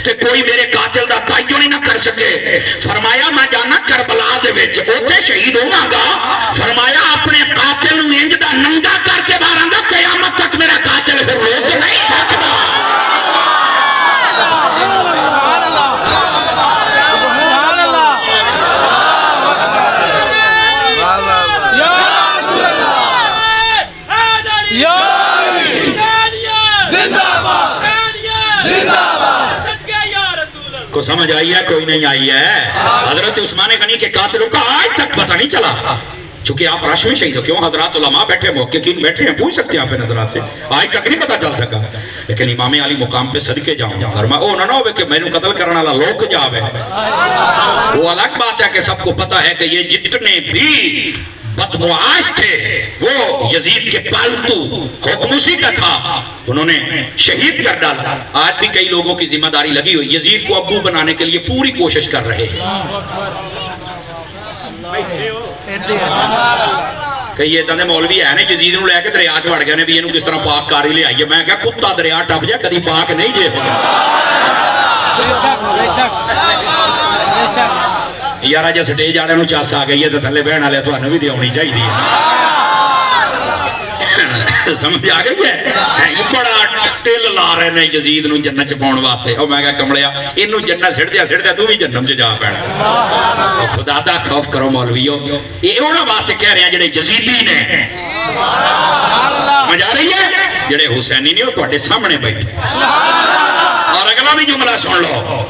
تے کوئی میرے قاتل دا تعین ہی نہ کر سکے فرمایا میں جانا کربلا دے وچ اوتھے شہید ہوواں گا فرمایا اپنے قاتل نوں انج دا ننگا کر کے ماراں گا قیامت تک میرا قاتل پھر روک نہیں سکدا کو سمجھ آئی ہے کوئی نہیں آئی ہے حضرت عثمان غنی کے قاتلوں کا آج تک پتہ نہیں چلا چونکہ آپ رش میں شہید ہو کیوں حضرات علماء بیٹھے محققین بیٹھے ہیں پوچھ سکتے ہیں آپ حضرات سے آج تک نہیں پتہ چل سکا لیکن امام علی مقام پہ صدقے جاؤں فرمایا او نہ ہوئے کہ میں نے قتل کرنا لا لوک جاوے وہ الگ بات ہے کہ سب کو پتہ ہے کہ یہ جتنے بھی بدمعاش تھے وہ یزید کے پالتو حکم اسی کا تھا انہوں نے شہید کر ڈالا آج بھی کئی لوگوں کی ذمہ داری لگی ہوئی یزید کو ابو بنانے کے لیے پوری کوشش کر رہے ہیں کئی ادھر کے مولوی ہے نے یزید نو لے کے دریا چ وڑ گئے نے بھی یہ کس طرح پاک کاری لے آئیے. میں کہا کتا دریا ٹپ جائے کدی پاک نہیں جے یار جی سٹیج والے نو چس آ گئی ہے تو تھلے بہن والے تمہیں بھی دے آنی چاہیے. سمجھ آ گئی ہے. بڑا ٹل لا رہے ہیں یزید نو جنت چ پاؤن واسطے. اور میں کہا کمڑیا اینو جنت سڑدیا سڑدیا تو بھی جنم چ جا پینا. خدا دا خوف کرو مولویو. یہ انہاں واسطے کہہ رہے ہیں جڑے یزیدی نے. سمجھ آ رہی ہے. جڑے حسینی نے وہ تواڈے سامنے بیٹھے. اور اگلا بھی جملہ سن لو.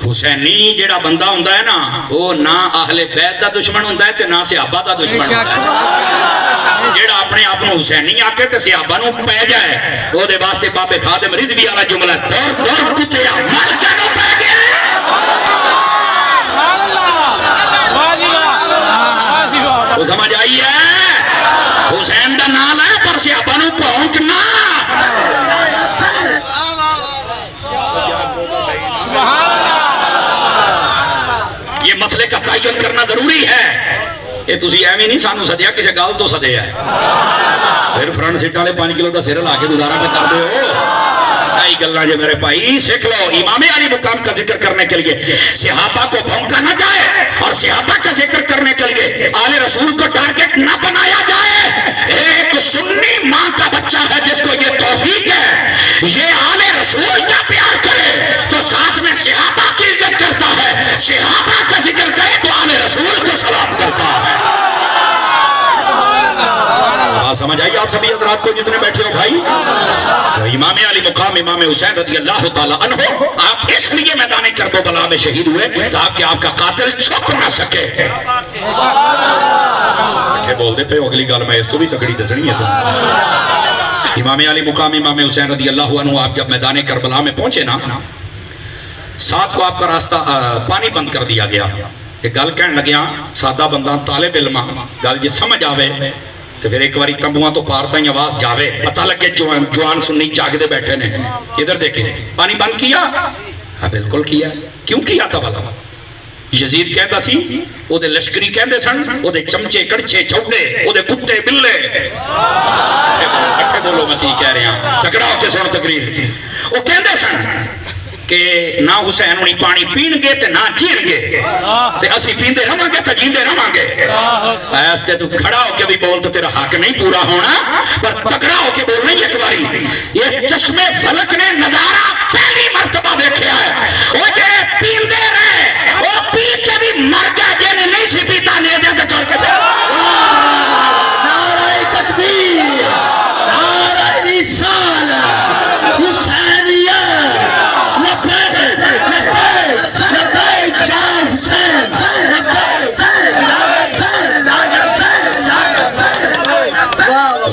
حسینی جڑا بندہ ہوندا ہے نا وہ نہ اہل بیت دا دشمن ہوندا ہے تے نہ صحابہ دا دشمن ہوندا ہے. جڑا اپنے آپ کو حسینی آکے تے صحابہ نو پہ جائے وہ دے واسطے بابے خادم رضوی والا جملہ دور دور کتیا مل کے نو پہ گئے. وہ سمجھ آئی ہے. حسین دا نام ہے پر صحابہ نو پہنچنا. یہ مسئلے کا تعین کرنا ضروری ہے. یہ تسی ایویں نہیں سانو سدیا کسی گل تو سدے ہے. پھر فرنٹ سیٹ والے 5 کلو کا سر لا کے گزارا پہ کر دے ہو. کئی گلاں جو میرے بھائی سیکھ لو. امام علی مقام کا ذکر کرنے کے لیے صحابہ کو بھونکا نہ جائے اور صحابہ کا ذکر کرنے کے لیے آل رسول کو ٹارگٹ نہ بنایا جائے. ایک سنی ماں کا بچہ ہے جس کو یہ توفیق ہے یہ آل رسول کا پیار کرے تو ساتھ میں صحابہ کی عزت کرتا ہے. صحابہ کا ذکر کرے تو آل رسول کو سلام کرتا ہے. سمجھ آئیے آپ سبھی حضرات کو جتنے بیٹھے ہو بھائی. امام علی مقام امام حسین رضی اللہ تعالیٰ عنہ آپ اس لیے میدان کربلا میں شہید ہوئے تاکہ آپ کا قاتل چھپ نہ سکے. بول دے پہ اگلی گال میں اس تو بھی تکڑی دسنی ہے. امام علی مقام امام حسین رضی اللہ عنہ آپ جب میدان کربلا میں پہنچے نا ساتھ کو آپ کا راستہ پانی بند کر دیا گیا. کہ گل کہن لگیا سادہ بندہ طالب علم گل جی سمجھ آوے تو پھر ایک باری تمبوان تو پارتا ہی آواز جاوے پتہ لگے جوان سنی چاک دے بیٹھے نے. ادھر دیکھیں پانی بند کیا. ہاں بالکل کیا. کیوں کیا تھا بھلا؟ یزید کہتا سی او دے لشکری کہندے سن او دے چمچے کڑچے چھوٹے او دے کتے بلے. اٹھے بولو میں کی کہہ رہے ہیں جھگڑا ہو کے سن تقریر. او کہندے سن کہ نہ حسین انہی پانی پین گے تے نہ جین گے تے اسی پیندے رہاں گے تے جیندے رہاں گے. ایسے تو کھڑا ہو کے بھی بول تو تیرا حق نہیں پورا ہونا پر تکڑا ہو کے بول نہیں. ایک باری یہ چشمے فلک نے نظارہ پہلی مرتبہ دیکھا ہے. وہ جڑے پیندے رہے وہ پی کے بھی مر گیا جنہیں نہیں سی پیتا نہیں دے تے چل کے دے. نعرہ تکبیر نعرہ رسالہ حسینیہ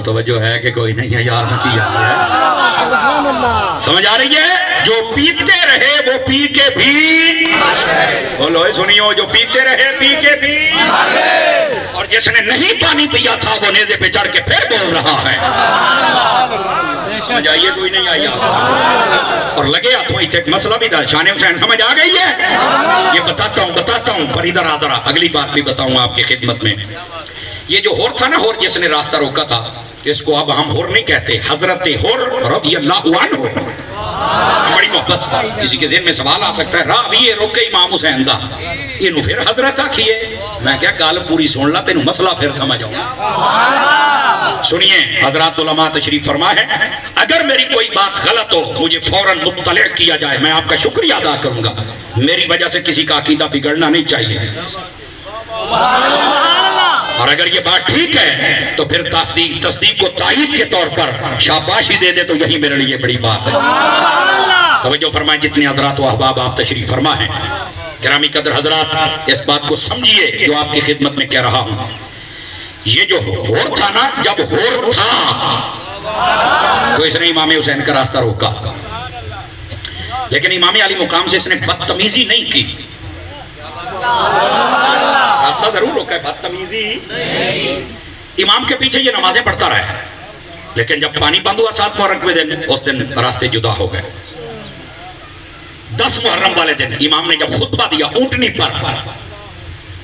توجہ ہے کہ کوئی نہیں ہے یار میں کی جاتا ہے. سمجھ آ رہی ہے. جو پیتے رہے وہ پی کے بھی بولو سنیو جو پیتے رہے پی کے بھی اور جس نے نہیں پانی پیا تھا وہ نیزے پہ چڑھ کے پھر بول رہا ہے. سمجھ آئیے کوئی نہیں آئی اور لگے آپ ایک مسئلہ بھی تھا. شان حسین سمجھ آ گئی ہے. یہ بتاتا ہوں پر ادھر آدھرا اگلی بات بھی بتاؤں آپ کی خدمت میں. یہ جو ہور تھا نا ہور جس نے راستہ روکا تھا اس کو اب ہم ہور نہیں کہتے حضرت ہور رضی اللہ عنہ. بڑی محبت کسی کے ذہن میں سوال آ سکتا ہے راوی یہ روکے امام حسین دا یہ پھر حضرت آکھیے. میں کیا گال پوری سن لا تینوں مسئلہ پھر سمجھ آؤں. سنیے حضرات علماء تشریف فرما ہے اگر میری کوئی بات غلط ہو مجھے فوراً مطلع کیا جائے. میں آپ کا شکریہ ادا کروں گا. میری وجہ سے کسی کا عقیدہ بگڑنا نہیں چاہیے. اور اگر یہ بات ٹھیک ہے تو پھر تصدیق و تائید کے طور پر شاباشی دے دے تو یہی میرے لیے بڑی بات ہے. توجہ فرمائیں جتنے حضرات و احباب آپ تشریف فرما ہیں. گرامی قدر حضرات اس بات کو سمجھیے جو آپ کی خدمت میں کہہ رہا ہوں. یہ جو ہور تھا نا جب ہور تھا تو اس نے امام حسین کا راستہ روکا لیکن امام علی مقام سے اس نے بدتمیزی نہیں کی. راستہ ضرور روکا ہے بدتمیزی. امام کے پیچھے یہ نمازیں پڑھتا رہا لیکن جب پانی بند ہوا 7 محرم کے دن اس دن راستے جدا ہو گئے. 10 محرم والے دن امام نے جب خطبہ دیا اونٹنی پر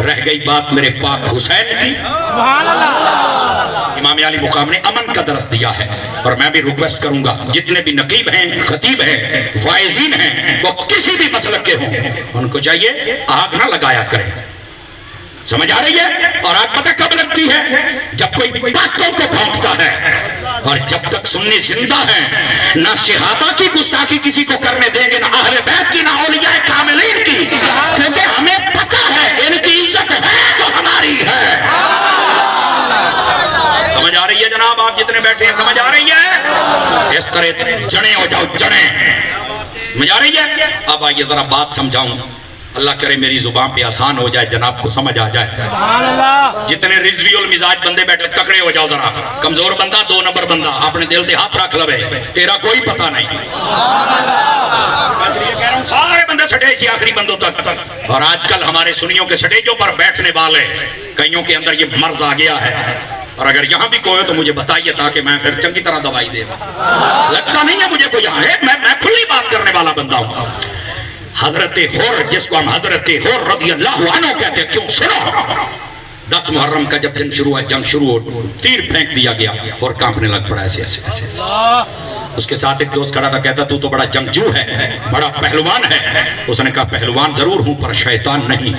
رہ گئی بات میرے پاک حسین کی، امام علی مقام نے امن کا درس دیا ہے، اور میں بھی ریکویسٹ کروں گا جتنے بھی نقیب ہیں، خطیب ہیں، واعظین ہیں، وہ کسی بھی مسلک کے ہوں، ان کو چاہیے آگ نہ لگایا کریں، سمجھ آ رہی ہے؟ اور آگ پتہ کب لگتی ہے؟ جب کوئی باتوں کو بھونکتا ہے، اور جب تک سنی زندہ ہیں نہ صحابہ کی گستاخی کسی کو کرنے دیں گے، نہ اہل بیت کی، نہ اولیاء کاملین کی، کیونکہ ہمیں پتہ ہے ان کی عزت ہے تو ہماری ہے۔ سمجھ آ رہی ہے جناب؟ آپ جتنے بیٹھے ہیں سمجھ آ رہی ہے؟ اس طرح جڑیں ہو جاؤ، جڑیں، سمجھ آ رہی ہے؟ اب آئیے ذرا بات سمجھاؤں، اللہ کرے میری زبان پہ آسان ہو جائے، جناب کو سمجھ آ جائے۔ جتنے رضوی المزاج بندے بیٹھے تکڑے ہو جاؤ ذرا، کمزور بندہ 2 نمبر بندہ اپنے دل دے ہاتھ رکھ لوے، تیرا کوئی پتہ نہیں، کہہ رہا ہوں سارے بندے سٹیج سے آخری بندوں تک۔ اور آج کل ہمارے سنیوں کے سٹیجوں پر بیٹھنے والے کئیوں کے اندر یہ مرض آ گیا ہے، اور اگر یہاں بھی کوئی ہو تو مجھے بتائیے تاکہ میں پھر چنگی طرح دوائی دے۔ لگتا نہیں ہے مجھے کوئی یہاں ہے، میں کھلی بات کرنے والا بندہ ہوں۔ حضرت حر، جس کو ہم حضرت حر رضی اللہ عنہ کہتے ہیں، کیوں؟ سنو، 10 محرم کا جب جنگ شروع ہے، جنگ شروع ہو، تیر پھینک دیا گیا اور کانپنے لگ پڑا ایسے ایسے ایسے۔ اس کے ساتھ ایک دوست کھڑا تھا، کہتا تو بڑا جنگجو ہے، بڑا پہلوان ہے۔ اس نے کہا پہلوان ضرور ہوں پر شیطان نہیں۔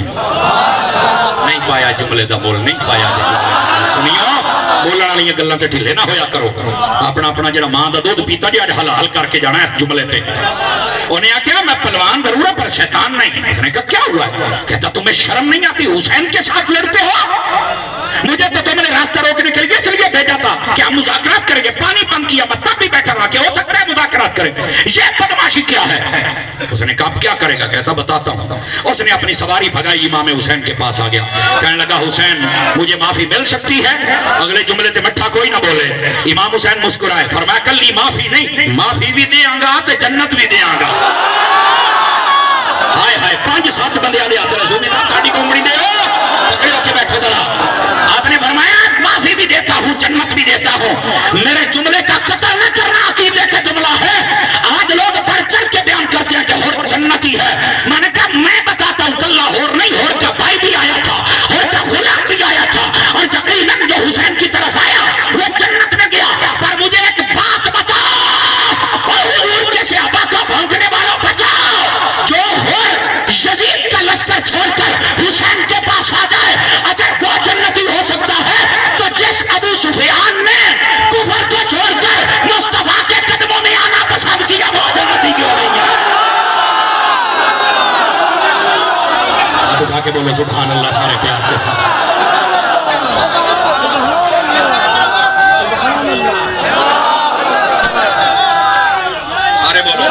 نہیں پایا جملے دا بول، نہیں پایا جملے۔ سنیو، بولنا نہیں ہے، گلہ تے ڈھیلے نہ ہویا کرو، اپنا جڑا ماں دا دودھ پیتا جی آج حلال کر کے جانا ہے اس جملے تے۔ انہیں کہا میں پہلوان ضرور ہوں پر شیطان نہیں۔ اس نے کہا کیا ہوا ہے؟ کہتا تمہیں شرم نہیں آتی، حسین کے ساتھ لڑتے ہو؟ مجھے تو تم نے راستہ روکنے کے لیے اس لیے بھیجا تھا کہ ہم مذاکرات کریں گے، پانی بند کیا، میں تب بھی بیٹھا رہا کہ ہو سکتا ہے مذاکرات کریں۔ یہ بدماشی کیا ہے؟ اس نے کہا اب کیا کرے گا؟ کہتا بتاتا ہوں۔ اس نے اپنی سواری بھگائی، امام حسین کے پاس آ گیا، کہنے لگا حسین مجھے معافی مل سکتی ہے؟ اگلے جملے تے مٹھا کوئی نہ بولے۔ امام حسین مسکرائے، فرمایا کلی معافی نہیں، معافی بھی دے آنگا تے جنت بھی دے آنگا۔ ہائے ہائے، 5-7 بندے آلے آتے رسول اللہ کھاڑی کومڑی دے ہو، پکڑے ہو کے بیٹھو ذرا۔ آپ نے فرمایا معافی بھی دیتا ہوں، جنت بھی دیتا ہوں۔ میرے جملے کا قطع نہ کرنا عقیدے کا جملہ ہے۔ آج لوگ بڑھ چڑھ کے بیان کرتے ہیں کہ ہور جنتی ہے۔ میں نے کہا میں بتاتا ہوں کلہ ہور نہیں، ہور کا بھائی بھی آیا تھا، ہور کا غلام بھی آیا تھا، اور یقیناً جو حسین کی طرف آیا وہ جنت میں گیا۔ پر مجھے ایک بات بتاؤ، اور حضور کے صحابہ کا بھونکنے والوں بتاؤ، جو ہور یزید کا لشکر چھوڑ کر حسین کے پاس آ جائے، اگر وہ جنتی ہو سکتا ہے تو جس ابو سفیان نے کفر کو چھوڑ کر مصطفیٰ کے قدموں میں آنا پسند کیا وہ جنتی کیوں نہیں ہے؟ آپ اٹھا کے بولو سبحان اللہ سارے پیار کے ساتھ۔ سارے بولو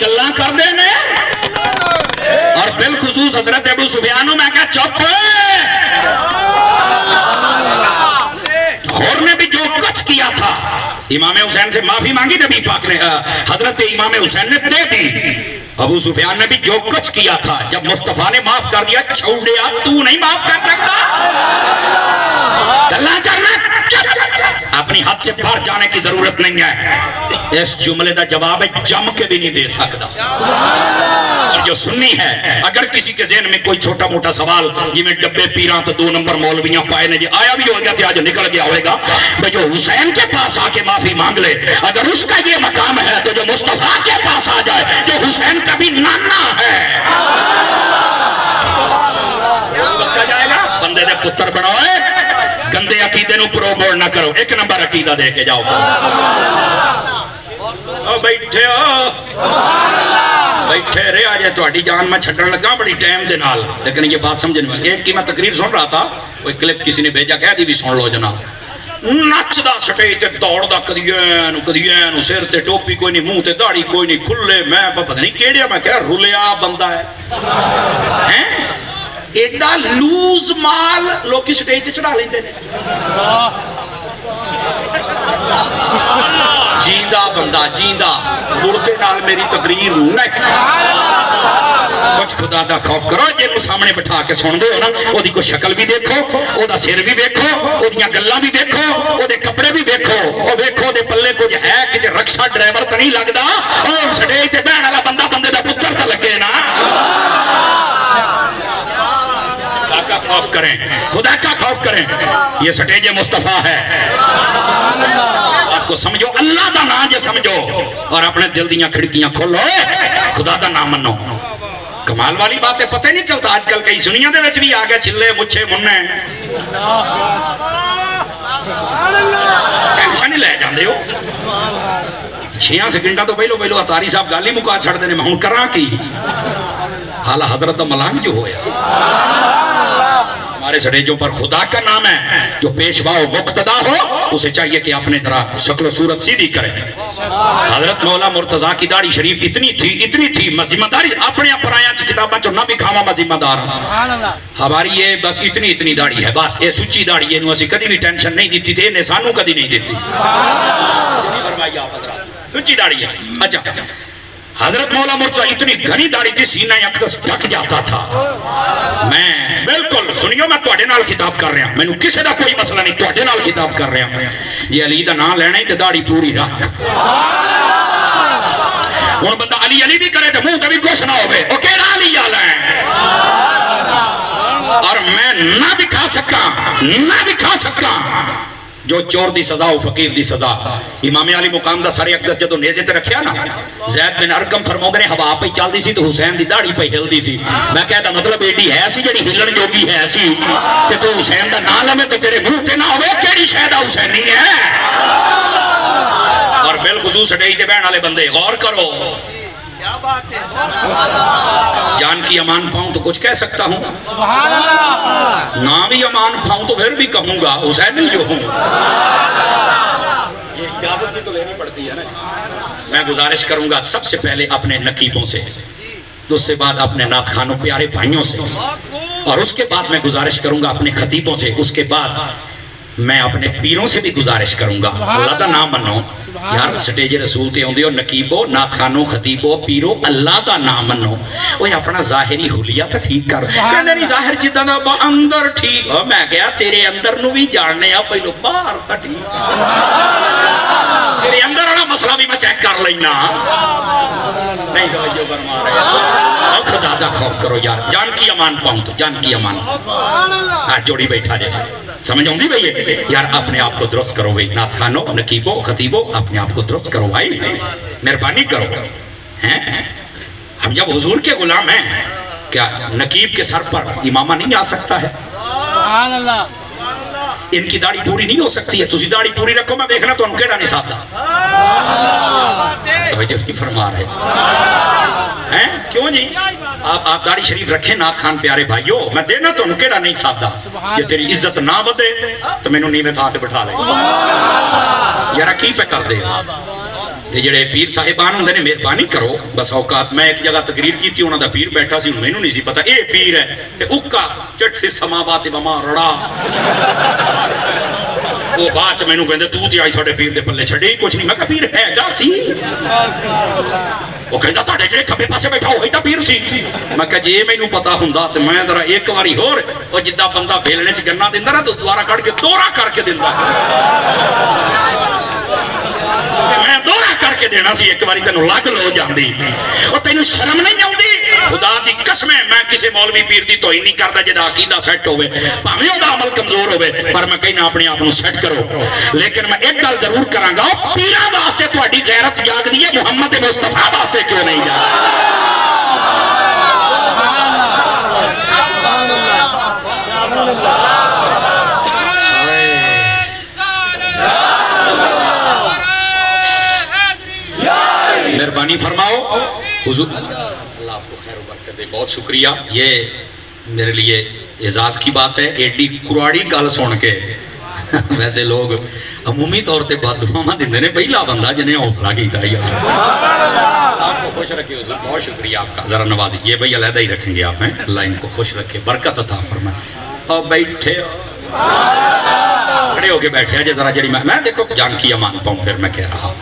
گلاں کر دینے، اور بالخصوص حضرت ابو سفیانو میں کہا چپ خور نے بھی جو کچھ کیا تھا، امام حسین سے معافی مانگی نبی پاک نے، حضرت امام حسین نے دے دی۔ ابو سفیان نے بھی جو کچھ کیا تھا، جب مصطفیٰ نے معاف کر دیا، چھوڑیا تو نہیں معاف کر سکتا؟ گلاں کرنا اپنی حد سے باہر جانے کی ضرورت نہیں ہے۔ اس جملے دا جواب ہے جم کے بھی نہیں دے سکتا۔ اور جو سنی ہے، اگر کسی کے ذہن میں کوئی چھوٹا موٹا سوال جی میں ڈبے پیراں تو 2 نمبر مولویاں پائے نے جی آیا بھی ہو گیا تھا آج نکل گیا ہوئے گا، بھئی جو حسین کے پاس آ کے معافی مانگ لے، اگر اس کا یہ مقام ہے تو جو مصطفیٰ کے پاس آ جائے جو حسین کا بھی نانا ہے، بخشا جائے گا۔ بندے دے پتر بنائے، گندے عقیدے نو پروموٹ نہ کرو، 1 نمبر عقیدہ دے کے جاؤ۔ بیٹھے ہو، بیٹھے رہے آجے تو اڈی جان میں چھڑن لگا بڑی ٹائم دے نال، لیکن یہ بات سمجھنے میں ایک کی میں تقریر سن رہا تھا، وہ کلپ کسی نے بھیجا، کہہ دی بھی سن لو جناب، نچ دا سٹیج تے دوڑ دا کدیئن سر تے ٹوپی کوئی نہیں، منہ تے داڑھی کوئی نہیں، کھلے میں پتہ نہیں کیڑیا، میں کہہ رولیا بندہ ہے ایڈا لوز مال لوگ کی سٹیج تے چڑھا لیندے نے۔ جیندہ بندہ، جیندہ مردے نال میری تقریر نہیں، کچھ خدا دا خوف کرو جنوں سامنے بٹھا کے سن دے ہو نا او دی کوئی شکل بھی دیکھو او دا سر بھی دیکھو او دیاں گلاں بھی دیکھو او دے کپڑے بھی دیکھو او ویکھو دے پلے کچھ ہے کہ رکشا ڈرائیور تے نہیں لگدا او سٹیج تے بہن والا بندہ بندے دا پتر تے لگے نا خدا کا خوف کریں خدا کا خوف کریں یہ سٹیج مصطفیٰ ہے آپ کو سمجھو اللہ دا نام جے سمجھو اور اپنے دل دیاں کھڑکیاں کھولو خدا دا نام منو کمال والی بات ہے پتہ نہیں چلتا آج کل کئی سنیاں دے وچ بھی آگے چلے مچھے مننے ٹینشن ہی لے جاندے ہو 6 سیکنڈا تو پہلو اتاری صاحب گالی مکا چھڑ دینے میں ہوں کراں کی حالا حضرت دا ملانگ جو ہویا ہمارے سٹیجوں پر خدا کا نام ہے جو پیشوا و مقتدا ہو اسے چاہیے کہ اپنے طرح شکل و صورت سیدھی کرے حضرت مولا مرتضیٰ کی داڑھی شریف اتنی تھی مذمہ داری اپنے پرایاں کتاباں چو نہ بھی کھاوا مذمہ دار ہماری یہ بس اتنی داڑھی ہے بس یہ سچی داڑھی ہے انہوں اسی کدی بھی ٹینشن نہیں دیتی تھے انہیں سانوں کدی نہیں دیتی سچی داڑھی ہے اچھا حضرت مولا مرتضیٰ اتنی گھنی داڑھی تھی سینہ اقدس ڈھک جاتا تھا میں بالکل سنیو میں تواڈے نال خطاب کر رہا ہوں میں کسی دا کوئی مسئلہ نہیں تواڈے نال خطاب کر رہا ہوں یہ علی دا نام لینا ہی تے داڑھی پوری رکھ ہن بندہ علی بھی کرے تے منہ تے بھی کچھ نہ ہوے او کیڑا علی والا ہے اور میں نہ دکھا سکا جو چور دی سزا و فقیر دی سزا امام علی مقام دا سارے اقدس جدو نیزے تے رکھیا نا زید بن ارقم فرماؤں گے ہوا پہ چل دی سی تو حسین دی داڑھی پہ ہل دی سی میں کہتا مطلب ایڈی ہے سی جڑی ہلن جوگی ہے سی کہ تو حسین دا نام لے تو تیرے منہ تے نہ ہوئے کیڑی شہدہ حسینی ہے اور بالخصوص سٹیج تے بہن والے بندے غور کرو جان کی امان پاؤں تو کچھ کہہ سکتا ہوں نہ بھی امان پاؤں تو پھر بھی کہوں گا حسینی جو ہوں یہ اجازت بھی تو لینی پڑتی ہے نا میں گزارش کروں گا سب سے پہلے اپنے نقیبوں سے اس سے بعد اپنے نعت خوانوں پیارے بھائیوں سے اور اس کے بعد میں گزارش کروں گا اپنے خطیبوں سے اس کے بعد میں اپنے پیروں سے بھی گزارش کروں گا اللہ دا نام منو یار سٹیج رسول تے ہوندے ہو نقیبو نعت خوانوں خطیبو پیرو اللہ دا نام منو اوہ اپنا ظاہری حلیہ تا ٹھیک کر کہنے نہیں ظاہر جدہ دا با اندر ٹھیک ہو میں گیا تیرے اندر نو بھی جاننے یا پہلو باہر تا ٹھیک تیرے اندر والا مسئلہ بھی میں چیک کر لینا نہیں توجہ فرما رہے اور خدا دا خوف کرو یار جان کی امان پاؤں تو جان کی امان ہاں جوڑی بیٹھا جائے سمجھ ہوں گی بھئی یار اپنے آپ کو درست کرو بھئی نعت خوانوں نقیبوں خطیبوں اپنے آپ کو درست کرو بھائی مہربانی کرو ہم جب حضور کے غلام ہیں کیا نقیب کے سر پر امامہ نہیں آ سکتا ہے سبحان اللہ ان کی داڑھی پوری نہیں ہو سکتی ہے تسی داڑھی پوری رکھو میں دیکھنا تو ان کیڑا نہیں ساتھ توجہ نہیں فرما رہے ہیں کیوں جی آپ داڑھی شریف رکھیں نعت خان پیارے بھائیو میں دینا تو ان کیڑا نہیں ساتھ یہ تیری عزت نہ بدے تو میں نو نیمے تھا تے بٹھا لے یارا کی پہ کر دے یہ جڑے پیر صاحبان ہوندے نے مہربانی کرو بس اوقات میں ایک جگہ تقریر کی تھی انہوں دا پیر بیٹھا سی میں نو نہیں سی پتا اے پیر ہے تے اکا چٹ فی السماوات وما رڑا وہ بات میں نو کہندے تو تے آئی تھوڑے پیر دے پلے چھڑے کچھ نہیں میں کہا پیر ہے گا سی وہ کہندا تاڑے جڑے کھبے پاسے بیٹھا ہوئی تا پیر سی میں کہا جے میں نو پتا ہوندا تے میں ذرا ایک واری ہور وہ جدہ بندہ بیلنے چ گنا دیندا نا تو دوبارہ کٹ کے دورہ کر کے دیندا میں دورہ کر کے دینا سی ایک باری تینوں لگ لو جاندی اور تینوں شرم نہیں جاندی خدا دی قسم ہے میں کسی مولوی پیر دی توہین نہیں کردا جدا عقیدہ سیٹ ہوئے بھاویں او دا عمل کمزور ہوئے پر میں کہنا اپنے آپ کو سیٹ کرو لیکن میں ایک گل ضرور کراں گا پیراں واسطے تہاڈی غیرت جاگدی ہے محمد مصطفیٰ واسطے کیوں نہیں جاگدی مہربانی فرماؤ حضور اللہ آپ کو خیر و برکت دے بہت شکریہ یہ میرے لیے اعزاز کی بات ہے ایڈی کراڑی گل سن کے ویسے لوگ عمومی طور تے بددعاواں دیندے نے پہلا بندہ جنہیں حوصلہ کیتا ہے آپ کو خوش رکھے حضور بہت شکریہ آپ کا ذرا نوازی یہ بھئی علیحدہ ہی رکھیں گے آپ ہیں اللہ ان کو خوش رکھے برکت عطا فرمائے اور بیٹھے کھڑے ہو کے بیٹھے ہیں ذرا جڑی میں دیکھو جان کی امان پاؤں پھر میں کہہ رہا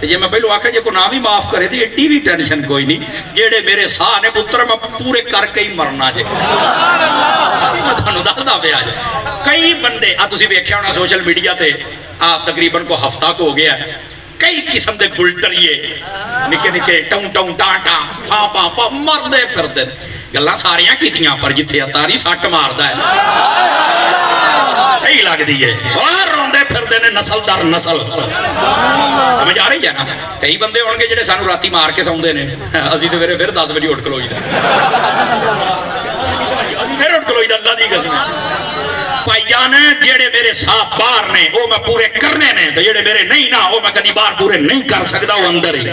جی میں پہلو آکھا جی کو نہ بھی معاف کرے تھی ایڈی بھی ٹینشن کوئی نہیں جیڑے میرے ساہ نے پتر میں پورے کر کے ہی مرنا جی میں تھانوں دسدا پیا جی کئی بندے تسی ویکھیا ہونا سوشل میڈیا تے تقریباً کو ہفتہ کو ہو گیا کئی قسم دے گلٹریے نکے نکے ٹاؤں ٹاؤں ٹاں ٹاں پاں پاں پاں مردے پھردے گلاں ساریاں کیتیاں پر جتھے اتاری سٹ ماردا ہے صحیح لگ دی ہے اور روندے پھردے نے نسل در نسل سمجھ آ رہی ہے نا کئی بندے ہون گے جڑے سانو راتی مار کے سوندے نے اسی سویرے پھر 10 بجے اٹھ کھلوئی دا پھر اٹھ کھلوئی دا اللہ دی قسم بھائی جان جیڑے میرے ساتھ باہر نے وہ میں پورے کرنے نے تو جیڑے میرے نہیں نہ وہ میں کدی باہر پورے نہیں کر سکتا وہ اندر ہی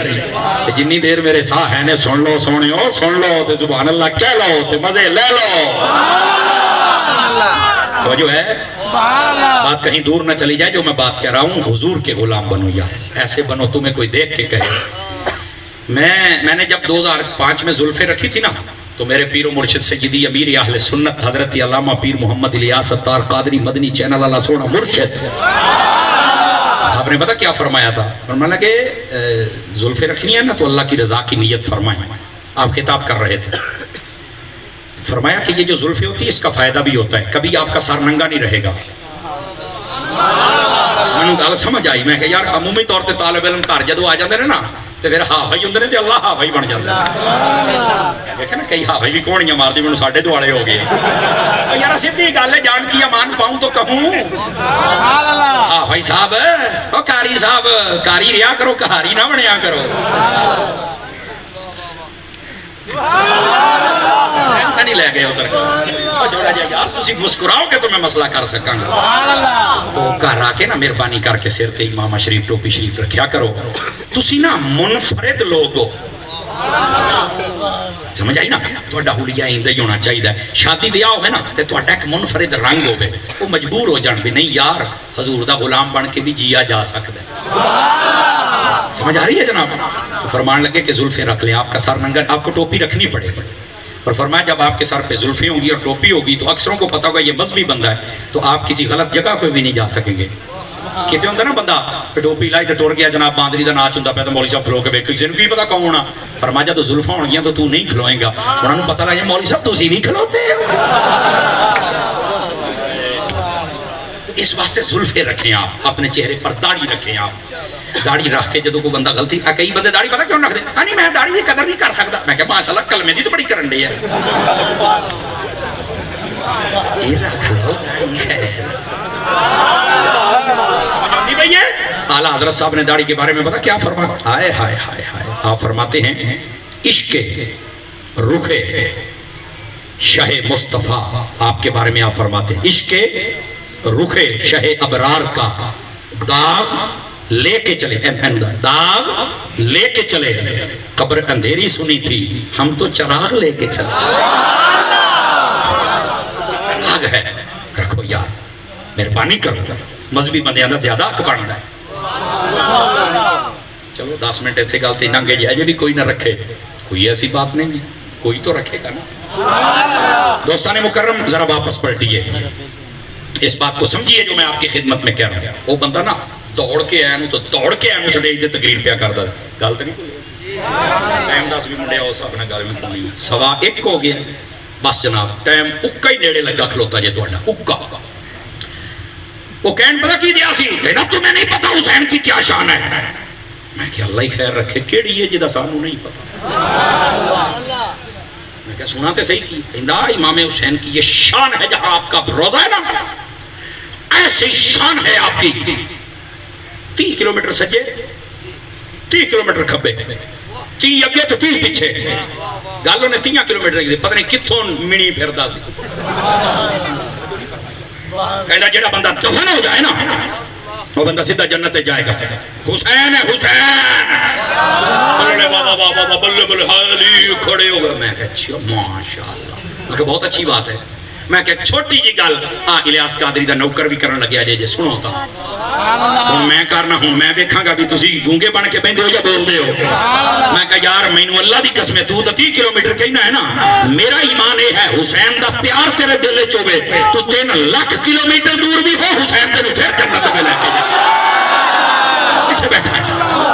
جنی دیر میرے ساتھ ہے نے سن لو سونیو سن لو تے سبحان اللہ کہہ لو تے مزے لے لو تو جو ہے بات کہیں دور نہ چلی جائے جو میں بات کہہ رہا ہوں حضور کے غلام بنو یا ایسے بنو تمہیں کوئی دیکھ کے کہے میں نے جب 2005 میں زلفیں رکھی تھی نا تو میرے پیر و مرشد سیدی امیر اہل سنت حضرت علامہ پیر محمد الیاس ستار قادری مدنی چینل اللہ سونا مرشد آپ نے پتا کیا فرمایا تھا فرمایا کہ زلفیں رکھنی ہے نا تو اللہ کی رضا کی نیت فرمائیں آپ خطاب کر رہے تھے فرمایا کہ یہ جو زلفیں ہوتی ہے اس کا فائدہ بھی ہوتا ہے کبھی آپ کا سار ننگا نہیں رہے گا میں نے گل سمجھ آئی میں کہ یار عمومی طور تے طالب علم گھر جدو آ جاندے نے نا تے پھر ہافئی ہوندے نے تے اللہ ہافئی بن جاندا ہے دیکھیں نا کئی ہافئی بھی کونیاں مار دی مینوں ساڈے دوالے ہو گئے یار سیدھی گل ہے جان کی امان پاؤں تو کہوں ہافئی صاحب او قاری صاحب قاری ریا کرو کہاری نہ بنیا کرو نہیں لے گئے ادھر جوڑا جائے یار تسی مسکراؤ کہ تو میں مسئلہ کر سکاں تو گھر آ کے نا مہربانی کر کے سر تے امامہ شریف ٹوپی شریف رکھیا کرو تسی نا منفرد لوگ ہو سمجھ آئی نا تہاڈا حلیہ ایندے ہی ہونا چاہیے شادی بیاہ ہوئے نا تے تہاڈا ایک منفرد رنگ ہوئے وہ مجبور ہو جان بھی نہیں یار حضور دا غلام بن کے بھی جیا جا سکتا ہے سمجھ آ رہی ہے جناب تو فرمان لگے کہ زلفیں رکھ لیں آپ کا سر ننگا آپ کو ٹوپی رکھنی پڑے اور فرمایا جب آپ کے سر پہ زلفیں ہوں گی اور ٹوپی ہوگی تو اکثروں کو پتا ہوگا یہ مذہبی بندہ ہے تو آپ کسی غلط جگہ پہ بھی نہیں جا سکیں گے کہتے ہوندہ نا بندہ ٹوپی لائی تو ٹور گیا جناب باندری دا ناچ ہوندہ پہ تو مولوی صاحب کھلو کے بیٹھ کسی نے بھی پتا کون ہونا فرمایا تو زلفیں ہوں گیا تو تو نہیں کھلوئیں گا انہوں نے پتا لگا مولوی صاحب تو نہیں کھلوتے اس واسطے زلفیں رکھیں آپ اپنے چہرے پر داڑھی رکھیں آپ داڑھی رکھ کے جدو کوئی بندہ غلطی کئی بندے داڑھی پتا کیوں رکھ دے نہیں میں داڑھی کی قدر نہیں کر سکتا میں کہ ماشاءاللہ کلمے دی تو بڑی کرن ڈی ہے یہ رکھ لو داڑھی خیر سمجھ آتی بھئی ہے اعلیٰ حضرت صاحب نے داڑھی کے بارے میں پتا کیا فرمایا ہائے ہائے ہائے ہائے آپ فرماتے ہیں عشق رخ شہ مصطفیٰ آپ کے بارے میں آپ فرماتے ہیں عشق رخ شہ ابرار کا داغ لے کے چلے داغ لے کے چلے قبر اندھیری سنی تھی ہم تو چراغ لے کے چلے چراغ ہے رکھو یار مہربانی کرو مذہبی بندیاں زیادہ حق بنتا ہے چلو 10 منٹ ایسے گالتے ننگے جی اجے بھی کوئی نہ رکھے کوئی ایسی بات نہیں کوئی تو رکھے گا نا دوستان مکرم ذرا واپس پلٹیے اس بات کو سمجھیے جو میں آپ کی خدمت میں کہہ رہا ہوں وہ بندہ نا دوڑ کے آیا نو تو دوڑ کے آیا نو چھڑے ایدے تقریر پیا کر دا گالت نہیں کوئی ٹائم 10 بھی منڈے آؤ صاحب نے گال میں کوئی 1:15 ہو گیا بس جناب ٹائم اکا ہی نیڑے لگا کھلوتا جے توڑا اکا وہ کہن پتا کی دیا سی کہنا تمہیں نہیں پتا حسین کی کیا شان ہے میں کہ اللہ ہی خیر رکھے کیڑی ہے جدہ سانو نہیں پتا میں کہ سنا تے صحیح کی کہندہ امام حسین کی یہ شان ہے جہاں آپ کا روضہ ہے نا ایسی شان ہے آپ کی 30 کلومیٹر سجے 30 کلومیٹر کھبے 30 اگے تو 30 پیچھے گالوں نے 30 کلومیٹر کی پتہ نہیں کتھوں منی پھردہ سی کہندہ جیڑا بندہ دفن ہو جائے نا وہ بندہ سیدھا جنت جائے گا حسین ہے حسین اللہ بابا بابا بلے بلے حالی کھڑے ہو گئے میں کہا ماشاءاللہ میں کہا بہت اچھی بات ہے میں کہا چھوٹی جی گل الیاس قادری دا نوکر بھی کرن لگیا جے سنو تا ہوں میں کرنا ہوں میں دیکھاں گا بھی تسی گونگے بن کے بیندے ہو یا بول دے ہو میں کہا یار مینوں اللہ دی قسم تو 30 کلومیٹر کہنا ہے نا میرا ایمان یہ ہے حسین دا پیار تیرے دل وچ ہوے تو 3 لاکھ کلومیٹر دور بھی ہو حسین تیرے پھر کرنا لگے لے کے جا بیٹھا ہے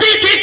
30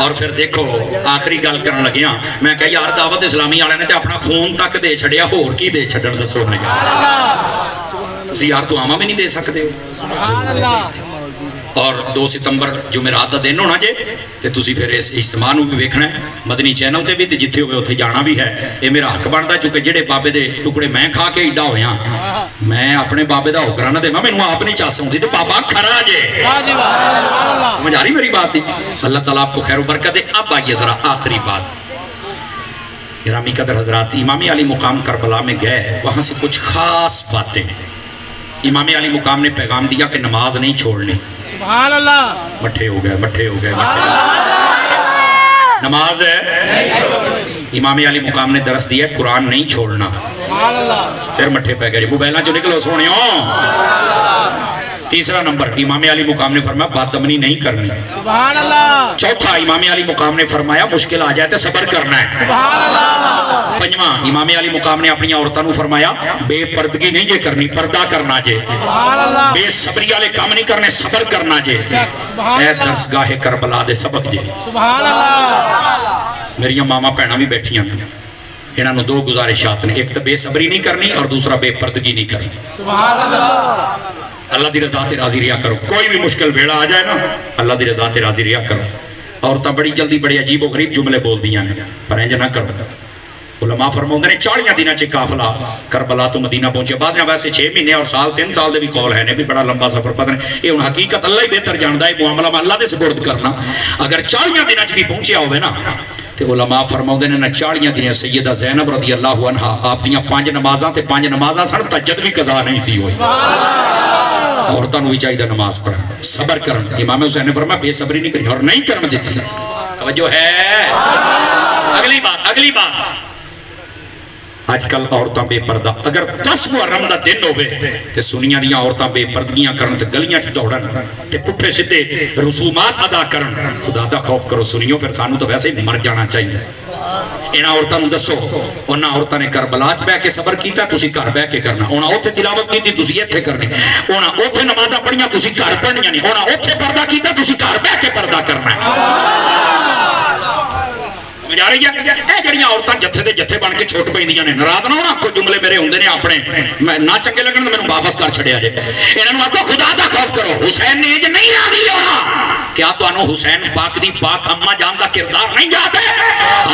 اور پھر دیکھو آخری گل کرن لگیا میں کہ یار دعوت اسلامی والے نے تے اپنا خون تک دے چھڑیا ہور کی دے چھڑن دسو نے تسی یار تو آما بھی نہیں دے سکتے ہو اور 2 ستمبر جمعرات دا دن ہونا جے تے تسی پھر اس اجتماع نو بھی ویکھنا ہے مدنی چینل تے بھی تے جتھے ہوئے اتھے جانا بھی ہے یہ میرا حق بنتا چونکہ جڑے بابے دے ٹکڑے میں کھا کے ایڈا ہویا میں اپنے بابے دا ہوکرا نہ دے میں آپ نہیں چاہ سکتی تے بابا کھڑا جے سمجھ آ رہی میری بات دی اللہ تعالیٰ آپ کو خیر و برکت دے اب آئیے ذرا آخری بات گرامی قدر حضرات امام علی مقام کربلا میں گئے وہاں سے کچھ خاص باتیں امام علی مقام نے پیغام دیا کہ نماز نہیں چھوڑنی سبحان اللہ مٹھے ہو گئے نماز ہے امام علی مقام نے درس دیا قرآن نہیں چھوڑنا پھر مٹھے پہ گئے موبائلہ جو نکلو سونے ہو تیسرا نمبر امام علی مقام نے فرمایا بات دمنی نہیں کرنی سبحان اللہ چوتھا امام علی مقام نے فرمایا مشکل آ جائے تو صبر کرنا ہے سبحان اللہ پنجواں امام علی مقام نے اپنی عورتوں نے فرمایا بے پردگی نہیں جے کرنی پردہ کرنا جے سبحان اللہ بے صبری والے کام نہیں کرنے صبر کرنا جے اے درسگاہ کربلا دے سبق جے سبحان اللہ میری ماما بہناں بھی بیٹھیاں انہاں نو 2 گزارشات نے ایک تو بے صبری نہیں کرنی اور دوسرا بے پردگی نہیں کرنی سبحان اللہ اللہ دی رضا تے راضی رہا کرو کوئی بھی مشکل بھیڑا آ جائے نا اللہ دی رضا تے راضی رہا کرو عورتاں بڑی جلدی بڑے عجیب و غریب جملے بول دیاں نے پر انج نہ کرو علماء فرماؤندے نے 40 دنوں چ قافلہ کربلا تو مدینہ پہنچے بعضیاں ویسے 6 مہینے اور سال 3 سال دے بھی قول ہے نے بھی بڑا لمبا سفر پتہ نہیں یہ ہن حقیقت اللہ ہی بہتر جاندا ہے معاملہ اللہ دے سپرد کرنا اگر 40 دنوں چ بھی پہنچیا ہوئے نا تے علماء فرماؤندے نے 40 دن سیدہ زینب رضی اللہ عنہا آپ دیاں 5 نمازاں تے 5 نمازاں سن تہجد بھی قضا نہیں سی ہوئی عورتوں بھی چاہیے نماز پڑھنا صبر کرنا امام حسین نے فرمایا بے صبری نہیں کری اور نہیں کرنا دیتی توجہ ہے اگلی بات آج کل عورتاں بے پردہ اگر 10 محرم دا دن ہوئے تے سنیاں دیاں عورتاں بے پردگیاں کرن تے گلیاں کی دوڑن تے پٹھے سدھے رسومات ادا کرن خدا دا خوف کرو سنیوں پھر سانو تو ویسے ہی مر جانا چاہیے انہاں عورتاں نو دسو انہاں عورتاں نے کربلا وچ بیٹھ کے صبر کیتا تسی گھر بیٹھ کے کرنا انہاں اوتھے تلاوت کیتی تسی ایتھے کرنی انہاں اوتھے نمازاں پڑھیاں تسی گھر پڑھنیاں نہیں انہاں اوتھے پردہ کیتا تسی گھر بیٹھ کے پردہ کرنا ہے سمجھ آ رہی ہے اے جڑیاں عورتاں جتھے دے جتھے بن کے چھوٹ پیندیاں نے ناراض نہ ہونا کوئی جملے میرے ہوندے نے اپنے میں نہ چنگے لگن تے مینوں واپس کر چھڑیا جے انہاں نوں آکھو خدا دا خوف کرو حسین نے اج نہیں راضی ہونا کیا تانوں حسین پاک دی پاک اماں جان دا کردار نہیں یاد ہے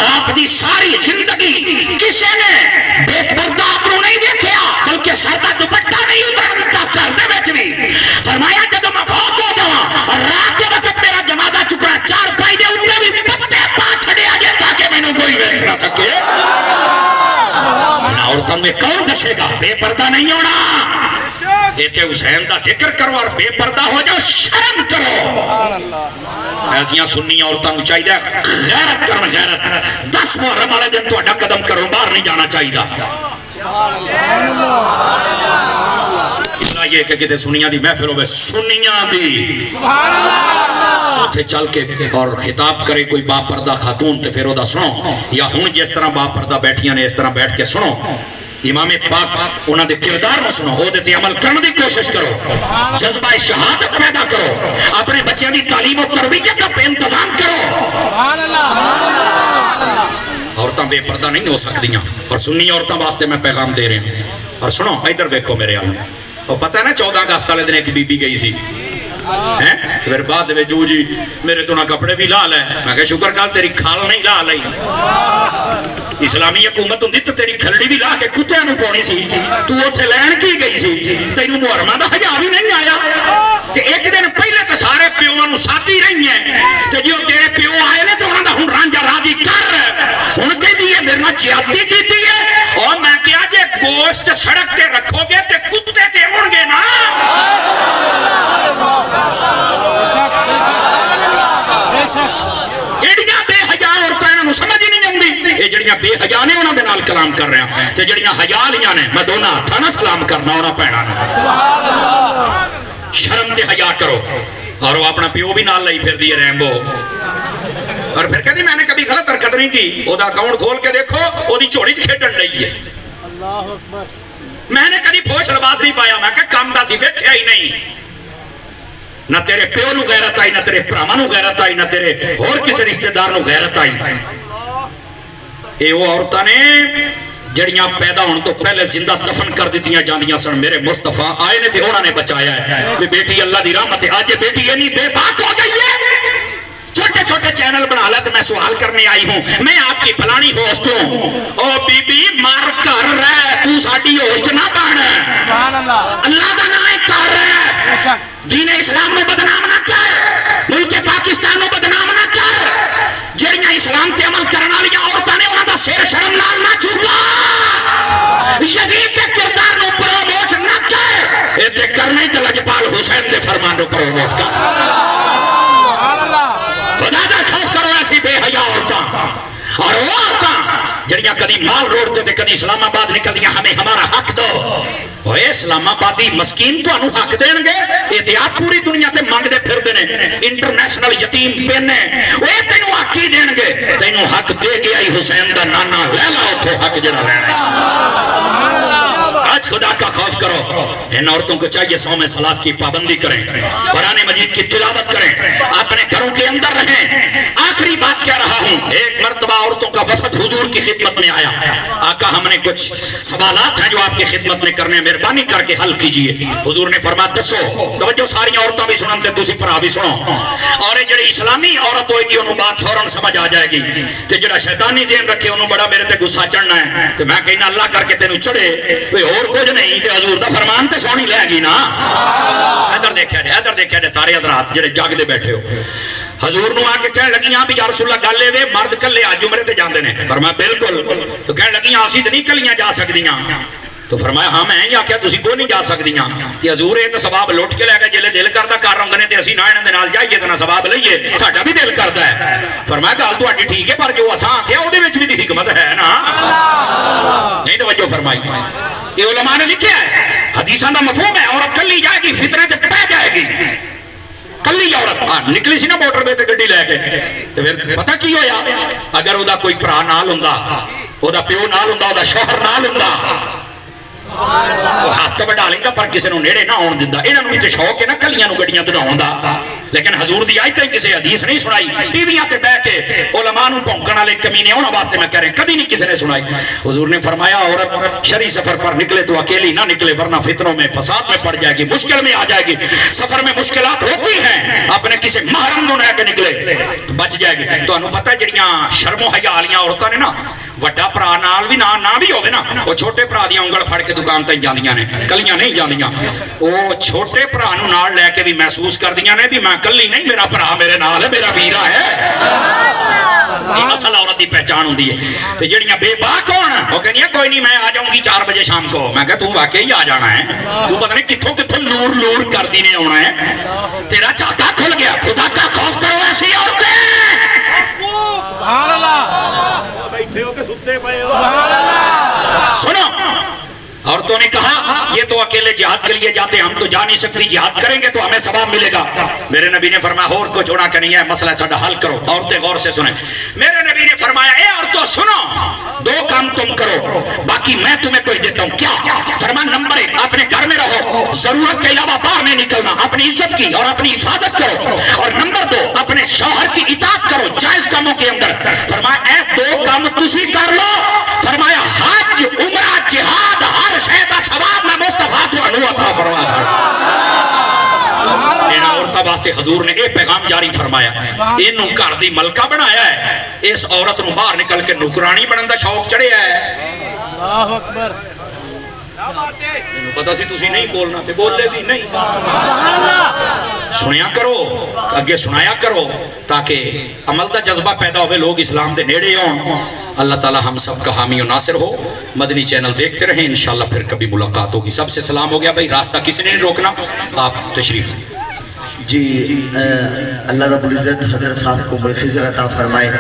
آپ دی ساری زندگی کسے نے بے پردہ اپنوں نہیں دیکھیا بلکہ سر دا دوپٹہ نہیں اتار دتا گھر دے وچ بھی فرمایا جدوں میں فوت ہو جاواں اور رات دے وقت میرا جنازہ چکنا 4 پائی دے اوپر بھی پتے پا چھڑیا جے تاکہ مینوں کوئی ویکھ نہ سکے عورتوں میں کون دسے گا بے پردہ نہیں ہونا ایتے حسین دا ذکر کرو اور بے پردہ ہو جاؤ شرم کرو ایسیاں سنی عورتوں کو چاہیے غیرت کرنا غیرت 10 محرم والے دن تو اڈا قدم کرو باہر نہیں جانا چاہیے اللہ یہ کہ کہتے سنیاں دی محفل ہوئے سنیاں دی اتھے چل کے اور خطاب کرے کوئی با پردہ خاتون تے پھر دا سنو یا ہون جس طرح با پردہ بیٹھیاں نے اس طرح بیٹھ کے سنو امام پاک انہاں دے کردار نو سنو ہو دیتے عمل کرنے دی کوشش کرو جذبہ شہادت پیدا کرو اپنے بچیاں دی تعلیم و تربیت کا انتظام کرو عورتاں بے پردہ نہیں ہو سکتیاں اور سنی عورتاں واسطے میں پیغام دے رہے ہیں اور سنو ادھر دیکھو میرے آل اور پتہ ہے نا 14 اگست والے دن ایک بی بی گئی سی پھر بعد میں جو جی میرے تو نہ کپڑے بھی لا لے میں کہا شکر کال تیری کھال نہیں لا لئی اسلامی حکومت ہوں تو تیری کھلڑی بھی لا کے کتے نو پونی سی تو اتھے لین کی گئی سی تینوں محرمہ دا حیا بھی نہیں آیا تے ایک دن پہلے تو سارے پیوان نو ساتھی رہی ہیں تے جو تیرے پیو آئے نے تو انہوں دا ہن رانجا راضی کر ہن کہ دیئے میرے نہ چیاتی کیتی ہے اور میں کیا جے گوشت سڑک تے رکھو گے تے کتے تے ہون گے نا ایڈیاں بے حیا عورتاں انہاں نو سمجھ نہیں آندی اے جڑیاں بے حیا نے انہاں دے نال کلام کر رہے ہیں تے جڑیاں حیا لیاں نے میں دونوں ہتھاں نال سلام کرنا انہاں بھیناں نوں شرم تے حیا کرو اور وہ اپنا پیو بھی نال لئی پھر دی ریمبو اور پھر کہتی میں نے کبھی غلط حرکت نہیں کی او دا اکاؤنٹ کھول کے دیکھو او دی چوڑی کھیڈن رہی ہے میں نے کبھی پوچھ لباس نہیں پایا میں کہ کام دا سی ویکھیا ہی نہیں نہ تیرے پیو نو غیرت آئی، نہ تیرے پراواں نو غیرت آئی، نہ تیرے اور کسی رشتہ دار نو غیرت آئی۔ اے وہ عورتاں نے جڑیاں پیدا ہون تو پہلے زندہ دفن کر دیتیاں جاندیاں سن، میرے مصطفیٰ آئے نے تے انہوں نے بچایا ہے کہ بیٹی اللہ دی رحمت ہے۔ آج یہ بیٹی یہ نہیں بے باک ہو گئی ہے۔ چھوٹے چھوٹے چینل بنا لے تو میں سوال کرنے آئی ہوں، میں آپ کی فلانی ہوسٹ ہوں، او بی بی مار کر رہے تو ساڑی ہوسٹ نہ بن، اللہ دا نائے کر رہے، دین اسلام میں بدنام نہ کر، ملک پاکستان میں بدنام نہ کر، جڑیاں اسلام تے عمل کرنا لیا عورتاں نے انہاں دا سیر شرم نال نہ چھوٹا، یزید کے کردار نو پروموٹ نہ کر، اے تے کرنا ہی تے لجپال حسین دے فرمان نو پروموٹ کر۔ خدا دا خوف کرو ایسی بے حیا عورتاں، اور وہ عورتاں جڑیاں کدی مال روڈ تے کدی اسلام آباد نکل دیاں ہمیں ہمارا حق دو، وہ اسلام آبادی مسکین تو انہوں حق دین گے، احتیاط پوری دنیا تے مانگ دے پھر دینے، انٹرنیشنل یتیم پینے، وہ تینوں حق ہی دین گے، تینوں حق دے کے آئی حسین دا نانا لے لاؤ تو حق جڑا لینے۔ آج خدا کا خوف کرو، ان عورتوں کو چاہیے صوم صلاۃ کی پابندی کریں، قرآن مجید کی تلاوت کریں، اپنے گھروں کے اندر رہیں۔ آخری بات کہہ رہا ہوں، ایک مرتبہ عورتوں کا وفد حضور کی خدمت میں آیا، آقا ہم نے کچھ سوالات ہیں جو آپ کی خدمت میں کرنے، مہربانی کر کے حل کیجئے۔ حضور نے فرمایا دسو، توجہ ساری عورتوں بھی سنن تے تسی بھرا بھی سنو، اور یہ جڑی اسلامی عورت ہوئے گی انہوں بات فوراً سمجھ آ جائے گی، تے جڑا شیطانی ذہن رکھے انہوں بڑا میرے تے غصہ چڑھنا ہے، تے میں کہنا اللہ کر کے تینوں چڑھے، وہ اور کچھ نہیں تے حضور دا فرمان تے سونی لے گی نا۔ ادھر دیکھا دے سارے حضرات جڑے جاگ دے بیٹھے ہو، حضور نو آ کے کہنے لگیاں بھی یا رسول اللہ گل لے مرد کلے آج عمرے تے جاندے نے، فرمایا بالکل، تو کہنے لگیاں اسی تے نہیں کلیاں جا سکدیاں، تو فرمایا ہاں میں یا کیا تسی کو نہیں جا سکدیاں، کہ حضور یہ تو ثواب لوٹ کے لے گا جلے دل کردا کر رنگنے تے اسی نہ انہاں دے نال جائیے تے نہ ثواب لئیے، ساڈا بھی دل کردا ہے۔ فرمایا گل تہاڈی ٹھیک ہے پر جو اساں آکھیا اودے وچ بھی تے حکمت ہے نا، نہیں توجہ فرمائی۔ یہ علماء نے لکھا ہے، حدیثاں دا مفہوم ہے، عورت کلی جائے گی فتنے تے پہ جائے گی، کلی عورت نکلی سی نا موٹر پہ تے گڈی لے کے، تے پھر پتہ کی ہویا، اگر او دا کوئی بھرا نال ہوندا، او دا پیو نال ہوندا، او دا شوہر نال ہوندا، وہ ہاتھ تو بڑھا لیندا پر کسی نو نیڑے نہ آن دیندا، انہاں نو بھی تے شوق ہے نا کلیاں نو گڈیاں دڑاون دا، لیکن حضور دی آیت کسی حدیث نہیں سنائی، ٹی ویاں تے بیٹھ کے علماء نو بھونکن والے کمینے انہاں واسطے میں کہہ رہا کبھی نہیں کسی نے سنائی۔ حضور نے فرمایا عورت شرعی سفر پر نکلے تو اکیلی نہ نکلے ورنہ فتنوں میں فساد میں پڑ جائے گی، مشکل میں آ جائے گی، سفر میں مشکلات ہوتی ہیں، اپنے کسی محرم نو لے کے نکلے تو بچ جائے گی۔ تو انہوں پتہ جڑیاں شرم و حیا والیاں عورتاں نے نا وڈا بھرا نال بھی نہ بھی ہوے نا، وہ چھوٹے بھرا دی انگل پھڑ کے دکان تے جاندیاں نے، کلیاں نہیں جاندیاں، وہ چھوٹے بھرا نو نال لے کے بھی محسوس کردیاں نے بھی میں کلی نہیں، میرا بھرا میرے نال ہے، میرا ویرا ہے۔ یہ اصل عورت دی پہچان ہوندی ہے۔ تے جڑیاں بے باک ہون وہ کہنی کوئی نہیں میں آ جاؤں گی 4 بجے شام کو، میں کہا تو واقعی آ جانا ہے، تو پتہ نہیں کتھوں کتھوں لور لور کردی نے آنا ہے، تیرا چاکا کھل گیا۔ خدا کا خوف کرو ایسی عورتیں، سبحان اللہ، بیٹھے ہو کے ستے پئے ہو، سبحان اللہ۔ سنو عورتوں نے کہا یہ تو اکیلے جہاد کے لیے جاتے ہم تو جا نہیں سکتی، جہاد کریں گے تو ہمیں ثواب ملے گا۔ میرے نبی نے فرمایا اور کو چھوڑا کہ نہیں ہے مسئلہ ساڈا حل کرو۔ عورتیں غور سے سنیں، میرے نبی نے فرمایا اے عورتوں سنو، 2 کام تم کرو باقی میں تمہیں کوئی دیتا ہوں۔ کیا؟ فرمایا نمبر 1 اپنے گھر میں رہو، ضرورت کے علاوہ باہر نہیں نکلنا، اپنی عزت کی اور اپنی حفاظت کرو، اور نمبر 2 اپنے شوہر کی اطاعت کرو جائز کاموں کے اندر۔ فرمایا اے 2 کام تسی کر لو، فرمایا حج عمرہ جہاد ہر شے دا ثواب میں مصطفیٰ تانوں عطا فرما چھڑا۔ ان عورتاں واسطے حضور نے یہ پیغام جاری فرمایا، انہوں گھر دی ملکہ بنایا ہے، اس عورت نو باہر نکل کے نوکرانی بنن دا شوق چڑھیا ہے۔ اللہ اکبر، پتہ سی تسی نہیں بولنا تے بولے بھی نہیں، سنیا کرو اگے سنایا کرو تاکہ عمل دا جذبہ پیدا ہوئے، لوگ اسلام دے نیڑے ہوں۔ اللہ تعالی ہم سب کا حامی و ناصر ہو۔ مدنی چینل دیکھتے رہیں، انشاءاللہ پھر کبھی ملاقات ہوگی۔ سب سے سلام ہو گیا بھائی، راستہ کسی نے نہیں روکنا، آپ تشریف جی اللہ رب العزت حضرت صاحب کو بالخضر عطا فرمائے۔